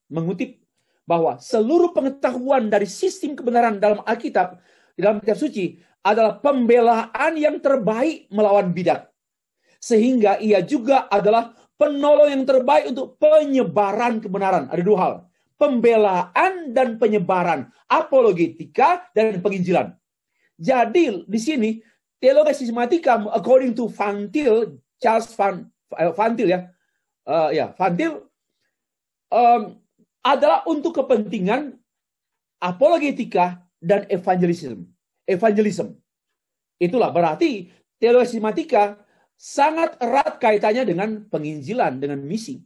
mengutip bahwa seluruh pengetahuan dari sistem kebenaran dalam Alkitab, dalam kitab suci, adalah pembelaan yang terbaik melawan bidat. Sehingga ia juga adalah penolong yang terbaik untuk penyebaran kebenaran. Ada dua hal. Pembelaan dan penyebaran. Apologetika dan penginjilan. Jadi di sini teologi sistematika according to Van Til, Charles Van Til ya. Van Til adalah untuk kepentingan apologetika dan evangelism. Itulah berarti teologi sistematika sangat erat kaitannya dengan penginjilan, dengan misi.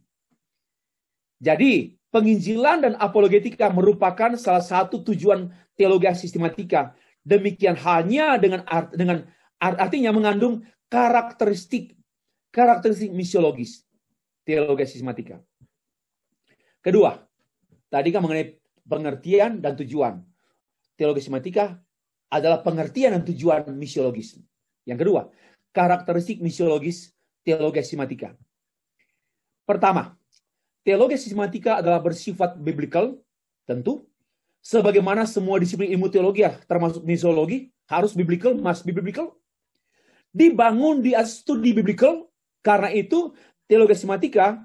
Jadi, penginjilan dan apologetika merupakan salah satu tujuan teologi sistematika. Demikian halnya artinya mengandung karakteristik misiologis teologi sistematika. Kedua, tadi kan mengenai pengertian dan tujuan. Teologi sistematika adalah pengertian dan tujuan misiologis. Yang kedua, karakteristik misiologis teologi sistematika. Pertama, teologi sistematika adalah bersifat biblical, tentu. Sebagaimana semua disiplin ilmu teologi, termasuk misiologi, harus biblical, must be biblical. Dibangun di atas studi biblical, karena itu teologi sistematika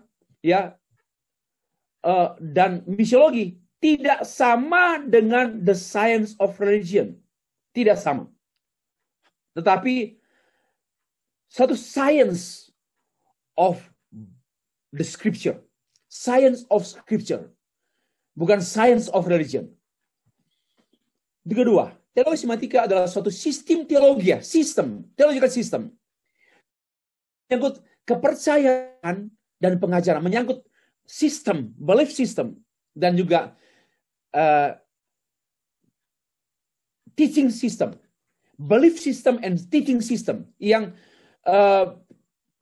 dan misiologi tidak sama dengan the science of religion. Tidak sama. Tetapi satu science of the scripture. Science of scripture. Bukan science of religion. Kedua, teologi sistematika adalah suatu sistem teologi. Theological system. Menyangkut kepercayaan dan pengajaran. Menyangkut sistem, belief system. Dan juga teaching system. Belief system and teaching system. Yang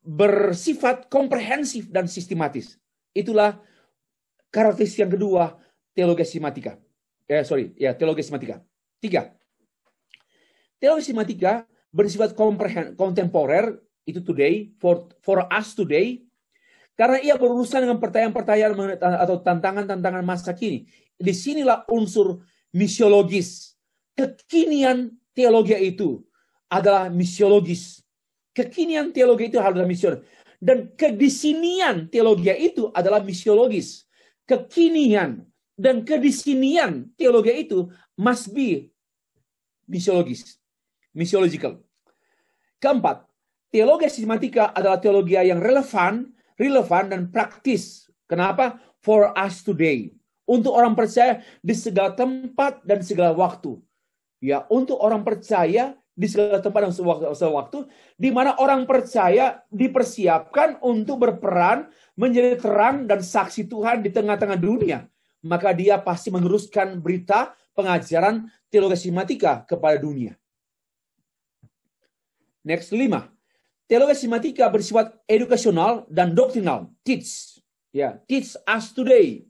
bersifat komprehensif dan sistematis. Itulah karakteristik yang kedua teologi sistematika. Teologi sistematika. 3. Teologi sistematika bersifat kontemporer, itu today, for us today, karena ia berurusan dengan pertanyaan-pertanyaan atau tantangan-tantangan masa kini. Disinilah unsur misiologis. Kekinian teologi itu adalah misiologis. Kekinian teologi itu adalah misiologis. Dan kedisinian teologi itu adalah misiologis. Kekinian dan kedisinian teologi itu must be misiologis. Misiological. Keempat, teologi sistematika adalah teologi yang relevan dan praktis. Kenapa? For us today. Untuk orang percaya di segala tempat dan segala waktu. Ya, untuk orang percaya di segala tempat dan segala waktu, di mana orang percaya dipersiapkan untuk berperan menjadi terang dan saksi Tuhan di tengah-tengah dunia. Maka dia pasti meneruskan berita pengajaran teologi sistematika kepada dunia. Next, 5. Teologi sistematika bersifat edukasional dan doktrinal. Teach us today.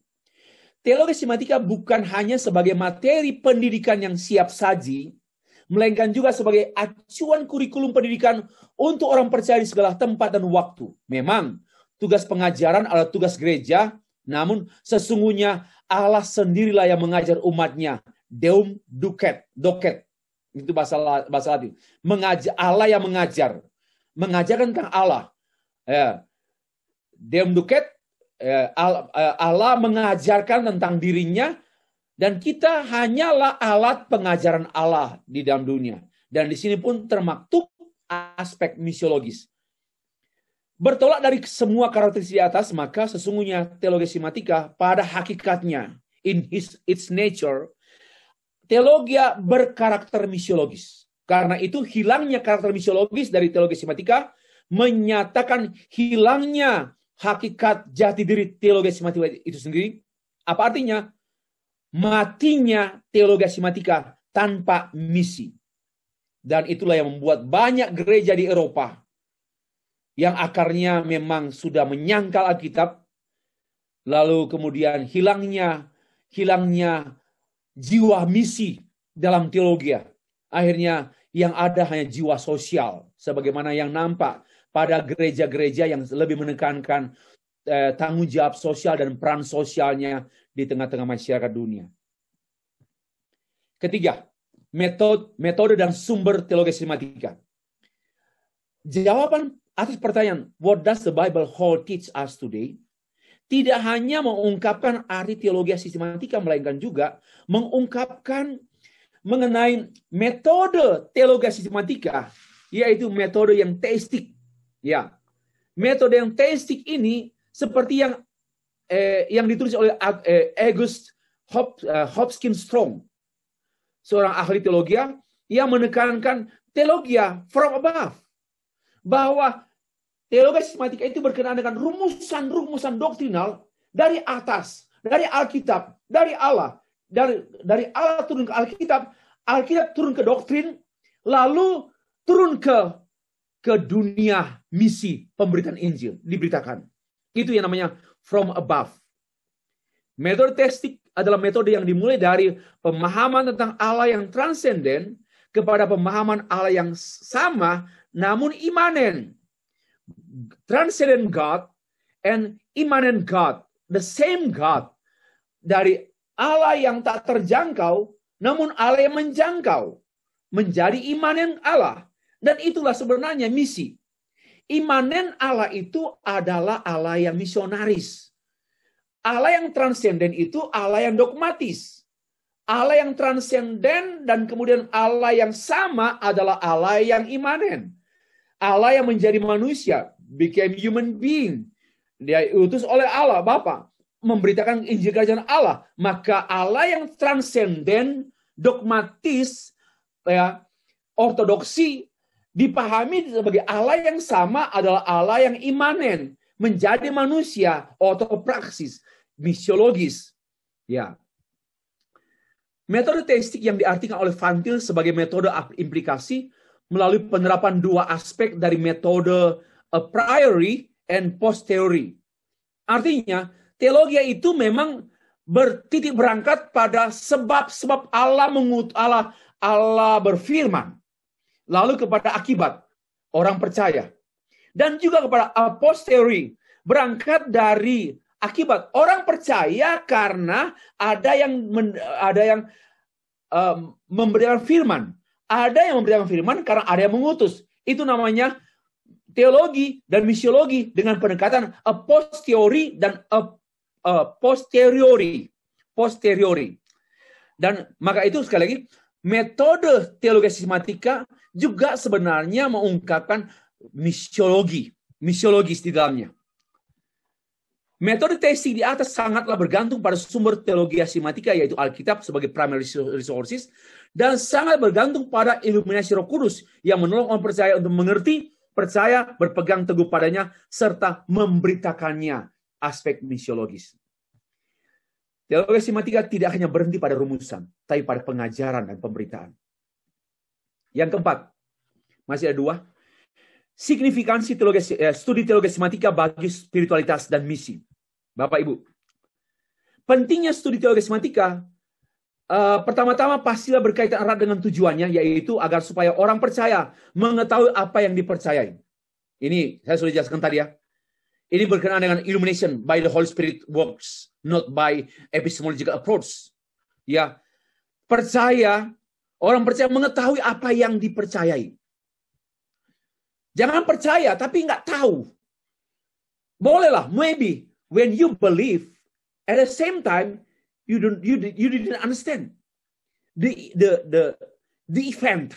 Teologi sistematika bukan hanya sebagai materi pendidikan yang siap saji, melainkan juga sebagai acuan kurikulum pendidikan untuk orang percaya di segala tempat dan waktu. Memang, tugas pengajaran adalah tugas gereja, namun sesungguhnya Allah sendirilah yang mengajar umatnya. Deum docet. Itu bahasa Latin. Allah yang mengajar. Mengajarkan tentang Allah. Deum docet, Allah mengajarkan tentang dirinya, dan kita hanyalah alat pengajaran Allah di dalam dunia. Dan di sini pun termaktub aspek misiologis. Bertolak dari semua karakteristik di atas, maka sesungguhnya teologi sistematika pada hakikatnya, in its nature, teologia berkarakter misiologis. Karena itu hilangnya karakter misiologis dari teologi sistematika menyatakan hilangnya hakikat jati diri teologi sistematika itu sendiri. Apa artinya? Matinya teologi sistematika tanpa misi. Dan itulah yang membuat banyak gereja di Eropa yang akarnya memang sudah menyangkal Alkitab, lalu kemudian hilangnya jiwa misi dalam teologi. Akhirnya yang ada hanya jiwa sosial, sebagaimana yang nampak pada gereja-gereja yang lebih menekankan tanggung jawab sosial dan peran sosialnya di tengah-tengah masyarakat dunia. Ketiga, metode dan sumber teologi sistematika. Jawaban atas pertanyaan, what does the Bible hold teach us today? Tidak hanya mengungkapkan arti teologi sistematika, melainkan juga mengungkapkan mengenai metode teologi sistematika, yaitu metode yang teistik. Ya, metode yang teistik ini seperti yang ditulis oleh August Hopkins Strong, seorang ahli teologi yang menekankan teologi from above, bahwa teologi sistematika itu berkenaan dengan rumusan-rumusan doktrinal dari atas, dari Alkitab, dari Allah, dari Allah turun ke Alkitab, Alkitab turun ke doktrin, lalu turun ke dunia misi pemberitaan Injil diberitakan. Itu yang namanya from above. Metode teistik adalah metode yang dimulai dari pemahaman tentang Allah yang transenden kepada pemahaman Allah yang sama namun imanen. Transcendent God and immanent God, the same God. Dari Allah yang tak terjangkau namun Allah yang menjangkau, menjadi imanen Allah. Dan itulah sebenarnya misi. Imanen Allah itu adalah Allah yang misionaris. Allah yang transenden itu Allah yang dogmatis. Allah yang transenden dan kemudian Allah yang sama adalah Allah yang imanen. Allah yang menjadi manusia, became human being. Dia diutus oleh Allah Bapa, memberitakan Injil Kerajaan Allah. Maka Allah yang transenden, dogmatis, ortodoksi, dipahami sebagai Allah yang sama adalah Allah yang imanen, menjadi manusia, ortopraksis, misiologis. Ya. Metode teistik yang diartikan oleh Van Til sebagai metode implikasi melalui penerapan dua aspek dari metode a priori and posteriori. Artinya, teologi itu memang bertitik berangkat pada sebab-sebab Allah berfirman. Lalu kepada akibat orang percaya. Dan juga kepada a posteriori, berangkat dari akibat orang percaya karena ada yang memberikan firman. Ada yang memberikan firman karena ada yang mengutus. Itu namanya teologi dan misiologi dengan pendekatan a posteriori dan a posteriori. Dan maka itu sekali lagi, metode teologi sistematika juga sebenarnya mengungkapkan misiologis di dalamnya. Metode teistik di atas sangatlah bergantung pada sumber teologi sistematika, yaitu Alkitab sebagai primary resources, dan sangat bergantung pada iluminasi Roh Kudus yang menolong orang percaya untuk mengerti, percaya, berpegang teguh padanya, serta memberitakannya aspek misiologis. Teologi sistematika tidak hanya berhenti pada rumusan, tapi pada pengajaran dan pemberitaan. Yang keempat, masih ada dua. Signifikansi studi teologi sistematika bagi spiritualitas dan misi. Bapak Ibu, pentingnya studi teologi sistematika Pertama-tama pastilah berkaitan erat dengan tujuannya, yaitu agar supaya orang percaya mengetahui apa yang dipercayai. Ini saya sudah jelaskan tadi ya. Ini berkenaan dengan illumination by the Holy Spirit works, not by epistemological approach. Ya, orang percaya mengetahui apa yang dipercayai. Jangan percaya tapi nggak tahu. Bolehlah, maybe when you believe, at the same time you didn't understand the event.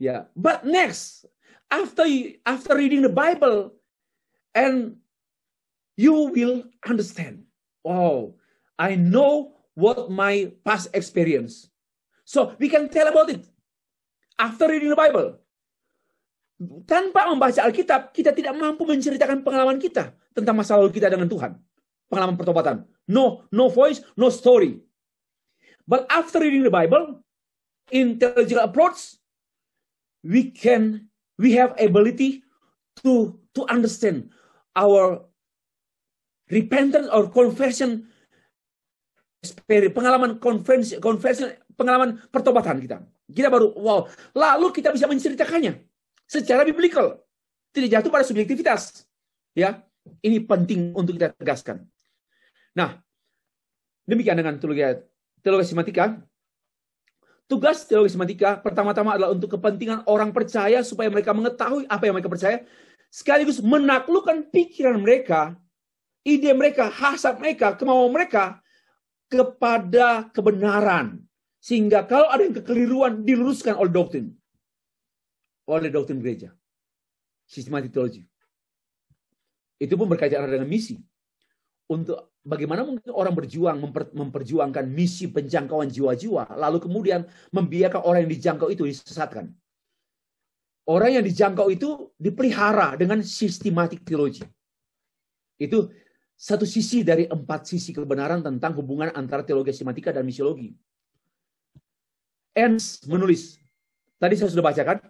Yeah, but next after reading the Bible, and you will understand. Oh, I know what my past experience. So we can tell about it after reading the Bible. Tanpa membaca Alkitab, kita tidak mampu menceritakan pengalaman kita tentang masa lalu kita dengan Tuhan. Pengalaman pertobatan. No voice, no story. But after reading the Bible, in theological approach, we have ability to understand our repentance or conversion experience, pengalaman pertobatan kita. Kita baru wow, lalu kita bisa menceritakannya secara biblical, tidak jatuh pada subjektivitas. Ya, ini penting untuk kita tegaskan. Nah, demikian dengan teologi sistematika. Tugas teologi sistematika pertama-tama adalah untuk kepentingan orang percaya supaya mereka mengetahui apa yang mereka percaya, sekaligus menaklukkan pikiran mereka, ide mereka, hasad mereka, kemauan mereka kepada kebenaran. Sehingga kalau ada yang kekeliruan, diluruskan oleh doktrin gereja. Sistematik teologi. Itu pun berkaitan dengan misi. Untuk bagaimana mungkin orang berjuang, memperjuangkan misi penjangkauan jiwa-jiwa, lalu kemudian membiarkan orang yang dijangkau itu disesatkan. Orang yang dijangkau itu dipelihara dengan sistematik teologi. Itu satu sisi dari 4 sisi kebenaran tentang hubungan antara teologi sistematika dan misiologi. Ernst menulis, tadi saya sudah bacakan,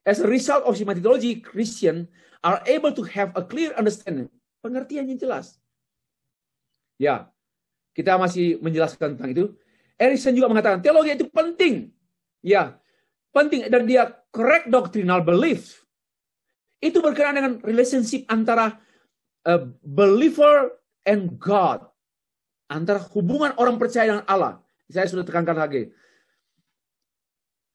as a result of systematic theology, Christians are able to have a clear understanding. Pengertian yang jelas. Ya, kita masih menjelaskan tentang itu. Erickson juga mengatakan, teologi itu penting. Ya, penting. Dan dia correct doctrinal belief. Itu berkenaan dengan relationship antara believer and God. Antara hubungan orang percaya dengan Allah. Saya sudah tekankan lagi.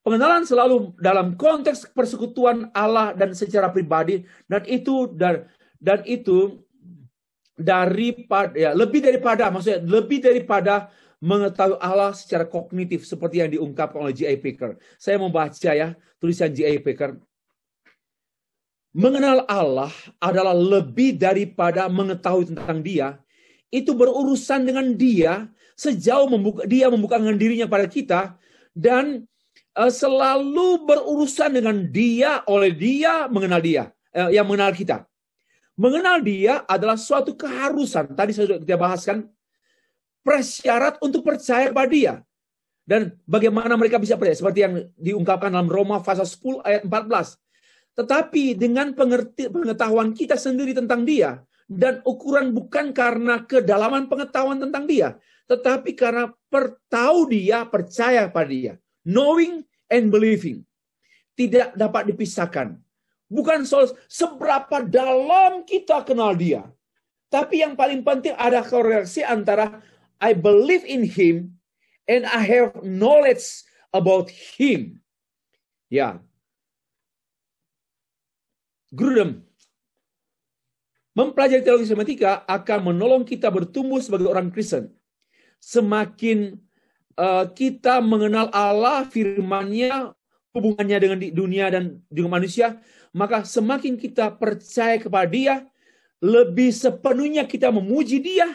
Pengenalan selalu dalam konteks persekutuan Allah dan secara pribadi. Dan itu lebih daripada mengetahui Allah secara kognitif seperti yang diungkapkan oleh J.I. Packer. Saya membaca ya tulisan J.I. Packer. Mengenal Allah adalah lebih daripada mengetahui tentang Dia. Itu berurusan dengan Dia sejauh Dia membukakan dirinya pada kita dan selalu berurusan dengan Dia, oleh Dia, mengenal Dia, yang mengenal kita. Mengenal Dia adalah suatu keharusan. Tadi sudah kita bahaskan, prasyarat untuk percaya kepada Dia. Dan bagaimana mereka bisa percaya, seperti yang diungkapkan dalam Roma pasal 10 ayat 14. Tetapi dengan pengetahuan kita sendiri tentang Dia, dan ukuran bukan karena kedalaman pengetahuan tentang Dia, tetapi karena tahu Dia, percaya pada Dia. Knowing and believing. Tidak dapat dipisahkan. Bukan soal seberapa dalam kita kenal Dia. Tapi yang paling penting ada korelasi antara I believe in Him and I have knowledge about Him. Ya. Grudem. Mempelajari teologi sistematika akan menolong kita bertumbuh sebagai orang Kristen. Semakin kita mengenal Allah, firman-Nya, hubungannya dengan dunia dan dengan manusia, maka semakin kita percaya kepada Dia, lebih sepenuhnya kita memuji Dia,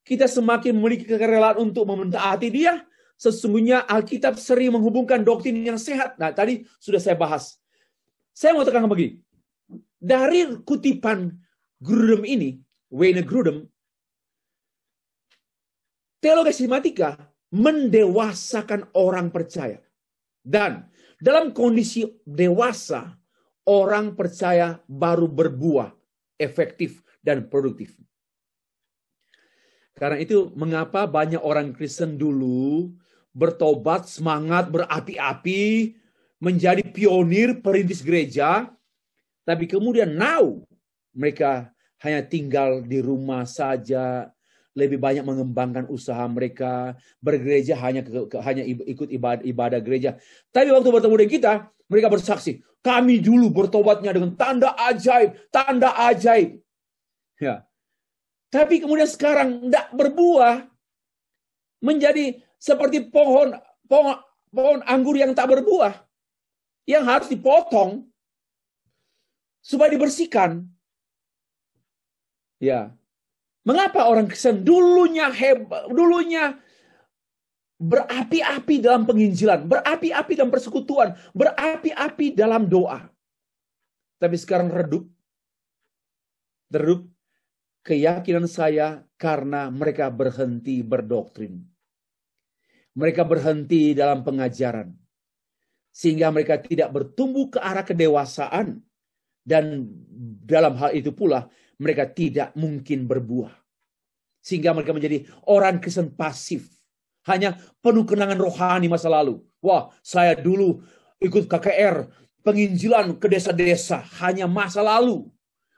kita semakin memiliki kerelaan untuk mentaati Dia. Sesungguhnya Alkitab sering menghubungkan doktrin yang sehat. Nah, tadi sudah saya bahas. Saya mau tekankan begini. Dari kutipan Grudem ini, Wayne Grudem, teologi sistematika mendewasakan orang percaya. Dan dalam kondisi dewasa, orang percaya baru berbuah efektif dan produktif. Karena itu mengapa banyak orang Kristen dulu bertobat, semangat, berapi-api, menjadi pionir perintis gereja. Tapi kemudian mereka hanya tinggal di rumah saja, lebih banyak mengembangkan usaha mereka, bergereja hanya ikut ibadah gereja. Tapi waktu bertemu dengan kita, mereka bersaksi, kami dulu bertobatnya dengan tanda ajaib. Ya. Tapi kemudian sekarang tidak berbuah, menjadi seperti pohon anggur yang tak berbuah, yang harus dipotong supaya dibersihkan. Ya. Mengapa orang Kristen dulunya berapi-api dalam penginjilan, berapi-api dalam persekutuan, berapi-api dalam doa. Tapi sekarang redup. Keyakinan saya karena mereka berhenti berdoktrin. Mereka berhenti dalam pengajaran. Sehingga mereka tidak bertumbuh ke arah kedewasaan. Dan dalam hal itu pula, mereka tidak mungkin berbuah. Sehingga mereka menjadi orang Kristen pasif. Hanya penuh kenangan rohani masa lalu. Wah, saya dulu ikut KKR, penginjilan ke desa-desa, hanya masa lalu.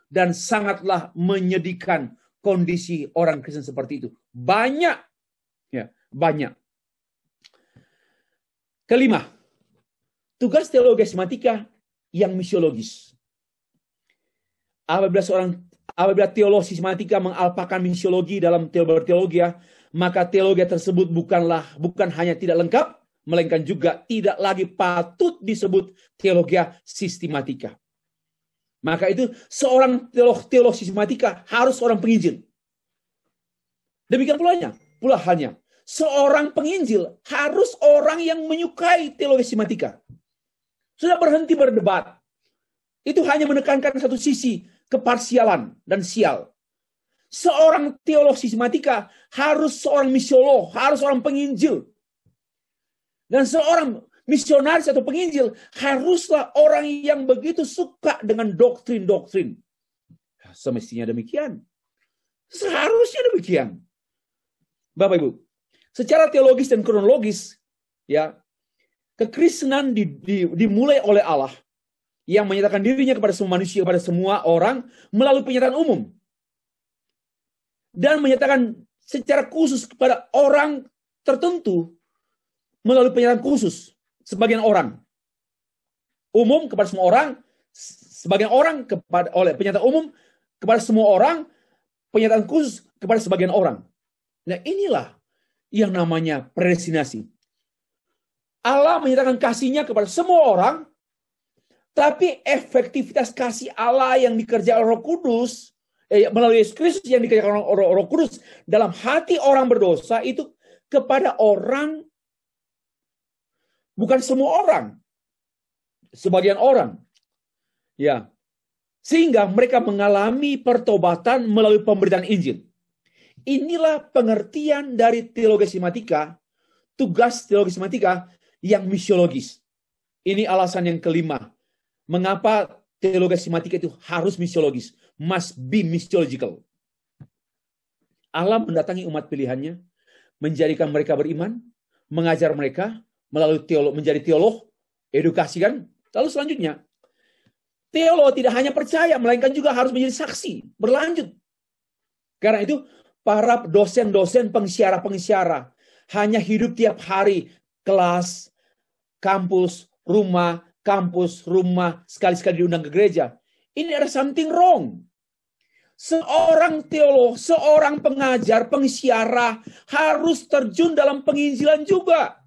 Dan sangatlah menyedihkan kondisi orang Kristen seperti itu. Banyak. Ya, banyak. Kelima, tugas teologi sistematika yang misiologis. Apabila teologi sistematika mengalpakan misiologi dalam teologi, maka teologi tersebut bukan hanya tidak lengkap, melainkan juga tidak lagi patut disebut teologi sistematika. Maka itu seorang teolog sistematika harus seorang penginjil. Demikian pula halnya seorang penginjil harus orang yang menyukai teologi sistematika. Sudah berhenti berdebat. Itu hanya menekankan satu sisi, keparsialan dan sial. Seorang teolog sistematika harus seorang misiolog, harus seorang penginjil. Dan seorang misionaris atau penginjil haruslah orang yang begitu suka dengan doktrin-doktrin. Semestinya demikian. Seharusnya demikian. Bapak Ibu, secara teologis dan kronologis, ya, kekristenan dimulai oleh Allah yang menyatakan dirinya kepada semua manusia, kepada semua orang melalui penyataan umum. Dan menyatakan secara khusus kepada orang tertentu melalui penyataan khusus. Sebagian orang umum kepada semua orang, sebagian orang oleh penyataan umum kepada semua orang, penyataan khusus kepada sebagian orang. Nah, inilah yang namanya predestinasi. Allah menyatakan kasih-Nya kepada semua orang, tapi efektivitas kasih Allah yang dikerjakan Roh Kudus melalui Yesus Kristus yang dikerjakan Roh Kudus dalam hati orang berdosa itu kepada orang. Bukan semua orang. Sebagian orang. Ya. Sehingga mereka mengalami pertobatan melalui pemberitaan Injil. Inilah pengertian dari teologi sistematika, tugas teologi sistematika yang misiologis. Ini alasan yang kelima. Mengapa teologi sistematika itu harus misiologis? Must be missiological. Allah mendatangi umat pilihannya, menjadikan mereka beriman, mengajar mereka, melalui menjadi teolog, edukasi kan. Lalu selanjutnya, teolog tidak hanya percaya, melainkan juga harus menjadi saksi, berlanjut. Karena itu, para dosen-dosen pensiara hanya hidup tiap hari, kelas, kampus, rumah, sekali-sekali diundang ke gereja. Ini ada something wrong. Seorang teolog, seorang pengajar, pensiara harus terjun dalam penginjilan juga.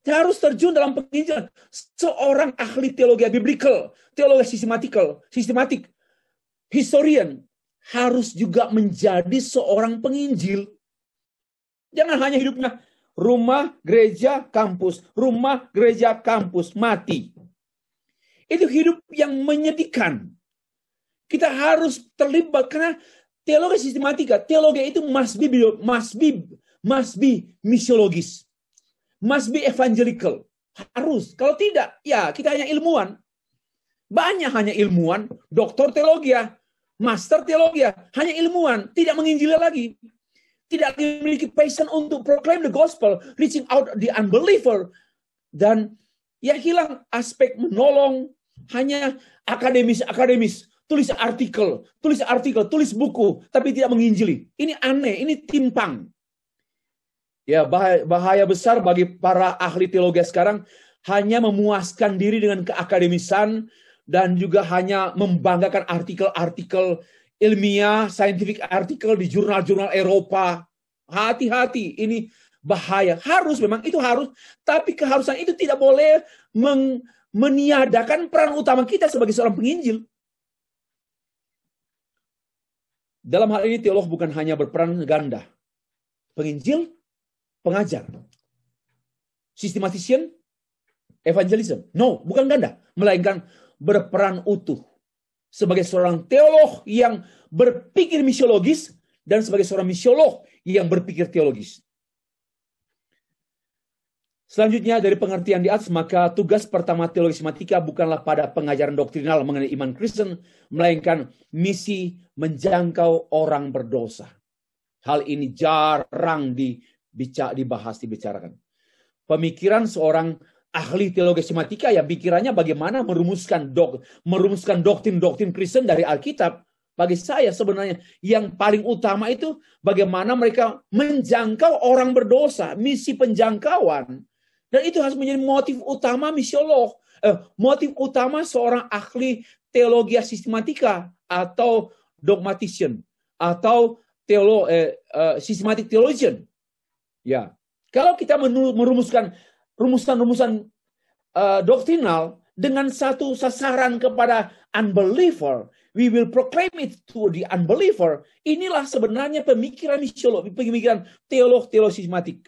Harus terjun dalam penginjilan. Seorang ahli teologi biblical, teologi sistematik, historian, harus juga menjadi seorang penginjil. Jangan hanya hidupnya rumah, gereja, kampus, rumah, gereja, kampus, mati. Itu hidup yang menyedihkan. Kita harus terlibat karena teologi sistematika, teologi itu must be misiologis. Must be evangelical. Harus. Kalau tidak, ya kita hanya ilmuwan. Banyak hanya ilmuwan, doktor teologi, master teologi, hanya ilmuwan, tidak menginjili lagi. tidak memiliki passion untuk proclaim the gospel, reaching out the unbeliever, dan ya hilang aspek menolong, hanya akademis, tulis artikel, tulis buku, tapi tidak menginjili. Ini aneh, ini timpang. Ya, bahaya besar bagi para ahli teologi sekarang hanya memuaskan diri dengan keakademisan dan juga hanya membanggakan artikel-artikel ilmiah, scientific artikel di jurnal-jurnal Eropa. Hati-hati, ini bahaya. Memang itu harus, tapi keharusan itu tidak boleh meniadakan peran utama kita sebagai seorang penginjil. Dalam hal ini teolog bukan hanya berperan ganda. Penginjil, pengajar. Systematician, evangelism. No, bukan ganda. Melainkan berperan utuh. Sebagai seorang teolog yang berpikir misiologis dan sebagai seorang misiolog yang berpikir teologis. Selanjutnya dari pengertian di atas, maka tugas pertama teologi sistematika bukanlah pada pengajaran doktrinal mengenai iman Kristen, melainkan misi menjangkau orang berdosa. Hal ini jarang dibicarakan. Pemikiran seorang ahli teologi sistematika yang pikirannya bagaimana merumuskan doktrin-doktrin Kristen dari Alkitab. Bagi saya sebenarnya yang paling utama itu bagaimana mereka menjangkau orang berdosa, misi penjangkauan. Dan itu harus menjadi motif utama misiolog, motif utama seorang ahli teologi sistematika atau dogmatician atau systematic theologian. Ya, kalau kita merumuskan rumusan-rumusan doktrinal dengan satu sasaran kepada unbeliever, we will proclaim it to the unbeliever. Inilah sebenarnya pemikiran misiolog, pemikiran teolog sistematik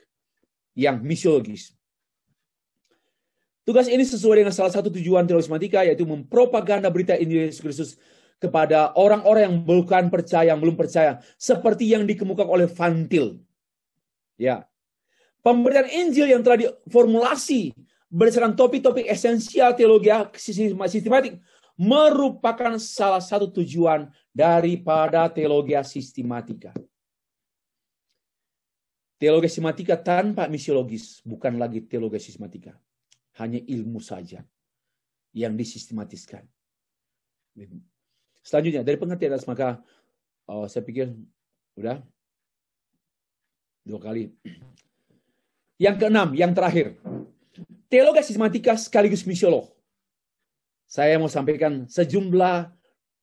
yang misiologis. Tugas ini sesuai dengan salah satu tujuan teologi sistematika, yaitu mempropaganda berita Injil Yesus Kristus kepada orang-orang yang bukan percaya, yang belum percaya, seperti yang dikemukakan oleh Van Til. Ya. Pemberitaan Injil yang telah diformulasi berdasarkan topik-topik esensial teologi sistematik merupakan salah satu tujuan daripada teologi sistematika. Teologi sistematika tanpa misiologis bukan lagi teologi sistematika. Hanya ilmu saja yang disistematiskan. Selanjutnya, dari pengertian atas, maka saya pikir udah 2 kali. Yang keenam, yang terakhir. Teologi sistematika sekaligus misiolog. Saya mau sampaikan sejumlah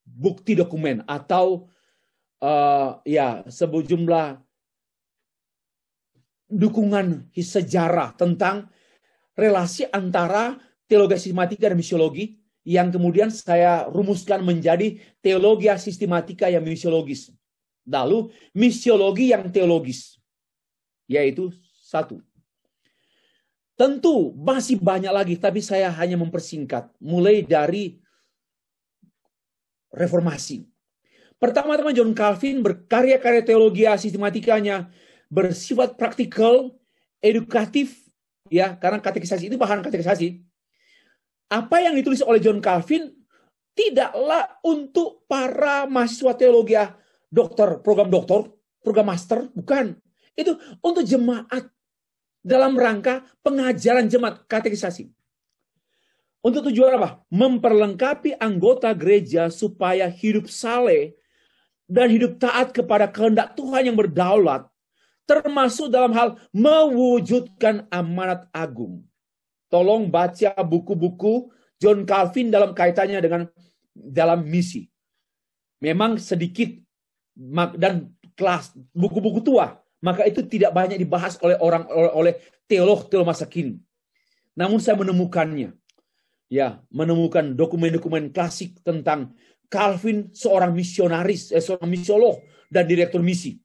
bukti dokumen atau sejumlah dukungan sejarah tentang relasi antara teologi sistematika dan misiologi yang kemudian saya rumuskan menjadi teologi sistematika yang misiologis. Lalu misiologi yang teologis, yaitu 1. Tentu masih banyak lagi, tapi saya hanya mempersingkat. Mulai dari reformasi. Pertama-tama John Calvin berkarya-karya teologi sistematikanya bersifat praktikal, edukatif, ya, karena katekisasi itu bahan katekisasi. Apa yang ditulis oleh John Calvin tidaklah untuk para mahasiswa teologi, program master, bukan. Itu untuk jemaat dalam rangka pengajaran jemaat katekisasi. Untuk tujuan apa? Memperlengkapi anggota gereja supaya hidup saleh dan hidup taat kepada kehendak Tuhan yang berdaulat, termasuk dalam hal mewujudkan amanat agung. Tolong baca buku-buku John Calvin dalam kaitannya dengan dalam misi. Memang sedikit dan kelas buku-buku tua, maka itu tidak banyak dibahas oleh teolog masa kini. Namun saya menemukannya. Ya, menemukan dokumen-dokumen klasik tentang Calvin, seorang misionaris, seorang misiolog dan direktur misi.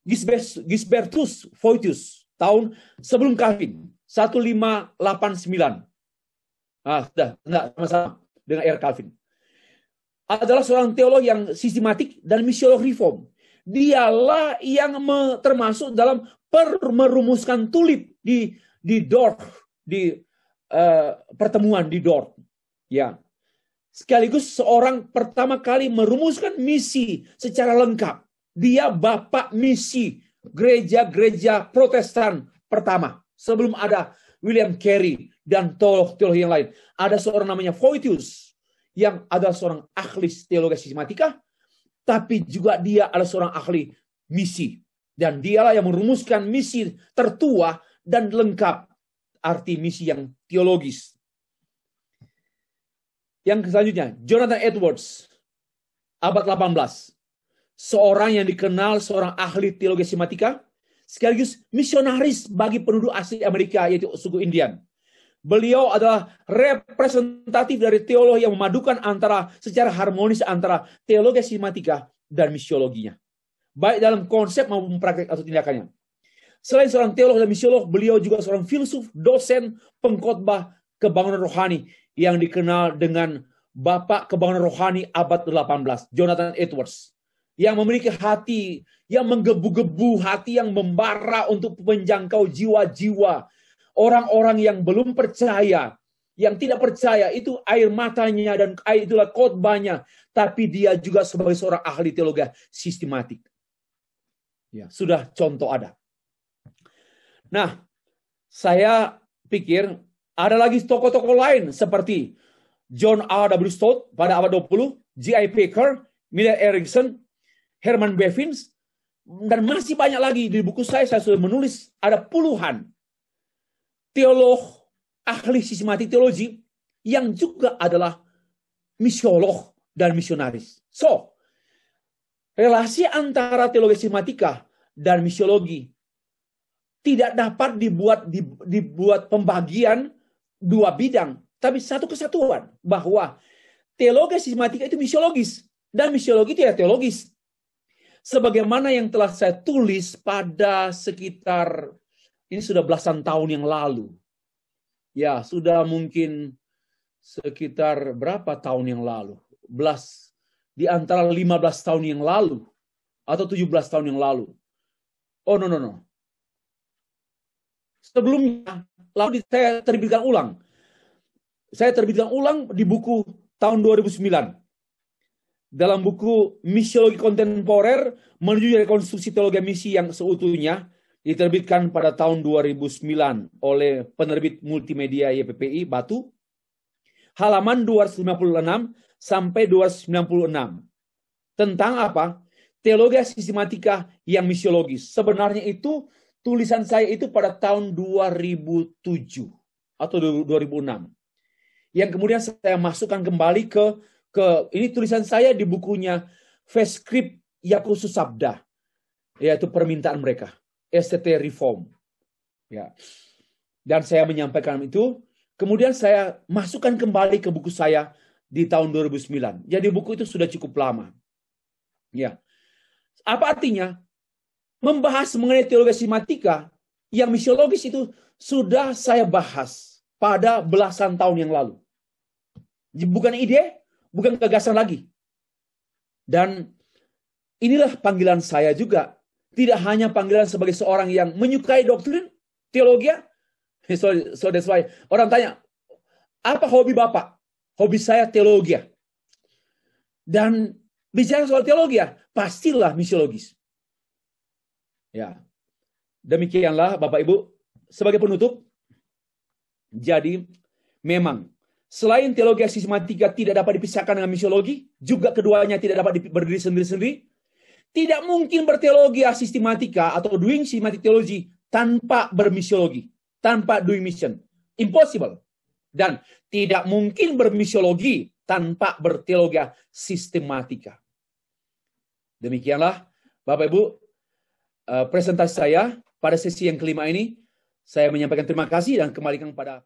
Gisbertus Voitius tahun sebelum Calvin 1589. Sudah enggak sama-sama dengan era Calvin. Adalah seorang teolog yang sistematik dan misiolog reform. Dialah yang termasuk dalam merumuskan tulip di Dort, di pertemuan di Dort. Ya. Sekaligus seorang pertama kali merumuskan misi secara lengkap Dia bapak misi gereja-gereja Protestan pertama. Sebelum ada William Carey dan teologi yang lain. Ada seorang namanya Voetius yang adalah seorang ahli teologi sistematika, tapi juga dia adalah seorang ahli misi. Dan dialah yang merumuskan misi tertua dan lengkap, arti misi yang teologis. Yang selanjutnya, Jonathan Edwards, abad 18. Seorang yang dikenal seorang ahli teologi sistematika, sekaligus misionaris bagi penduduk asli Amerika, yaitu suku Indian. Beliau adalah representatif dari teologi yang memadukan secara harmonis antara teologi sistematika dan misiologinya, baik dalam konsep maupun praktek atau tindakannya. Selain seorang teolog dan misiolog, beliau juga seorang filsuf, dosen, pengkhotbah kebangunan rohani yang dikenal dengan Bapak Kebangunan Rohani abad 18, Jonathan Edwards, yang memiliki hati yang menggebu-gebu, hati yang membara untuk menjangkau jiwa-jiwa orang-orang yang belum percaya, yang tidak percaya. Itu air matanya dan itulah khotbahnya, tapi dia juga sebagai seorang ahli teologi sistematik. Ya, sudah contoh ada. Nah, saya pikir ada lagi tokoh-tokoh lain seperti John R.W. Stott pada abad 20, J.I. Packer, Milner Erickson, Herman Bevins, dan masih banyak lagi. Di buku saya sudah menulis ada puluhan teolog, ahli sistematik teologi yang juga adalah misiolog dan misionaris. So, relasi antara teologi sistematika dan misiologi tidak dapat dibuat pembagian dua bidang, tapi satu kesatuan, bahwa teologi sistematika itu misiologis dan misiologi tidak teologis. Sebagaimana yang telah saya tulis pada sekitar, ini sudah belasan tahun yang lalu. Ya, sudah mungkin sekitar berapa tahun yang lalu? Di antara 15 tahun yang lalu atau 17 tahun yang lalu. Oh, no. Sebelumnya, lalu saya terbitkan ulang. Saya terbitkan ulang di buku tahun 2009. Dalam buku Misiologi Kontemporer menuju rekonstruksi teologi misi yang seutuhnya, diterbitkan pada tahun 2009 oleh penerbit multimedia YPPI Batu, halaman 256 sampai 296. Tentang apa? Teologi sistematika yang misiologis. Sebenarnya itu tulisan saya itu pada tahun 2007 atau 2006. Yang kemudian saya masukkan kembali ke ini tulisan saya di bukunya Vescript Yakobus Sabda, yaitu permintaan mereka, STT Reform. Ya. Dan saya menyampaikan itu, kemudian saya masukkan kembali ke buku saya di tahun 2009. Jadi buku itu sudah cukup lama. Ya. Apa artinya? Membahas mengenai teologi sistematika yang misiologis itu sudah saya bahas pada belasan tahun yang lalu. Bukan ide, bukan gagasan lagi. Dan inilah panggilan saya juga. Tidak hanya panggilan sebagai seorang yang menyukai doktrin teologi. So that's why orang tanya, apa hobi Bapak? Hobi saya teologi. Dan bicara soal teologi, pastilah misiologis. Ya, demikianlah Bapak Ibu. Sebagai penutup, jadi memang selain teologi sistematika tidak dapat dipisahkan dengan misiologi, juga keduanya tidak dapat berdiri sendiri-sendiri. Tidak mungkin berteologi sistematika atau doing systematic theology tanpa bermisiologi, tanpa doing mission. Impossible. Dan tidak mungkin bermisiologi tanpa berteologi sistematika. Demikianlah Bapak Ibu, presentasi saya pada sesi yang kelima ini. Saya menyampaikan terima kasih dan kembalikan kepada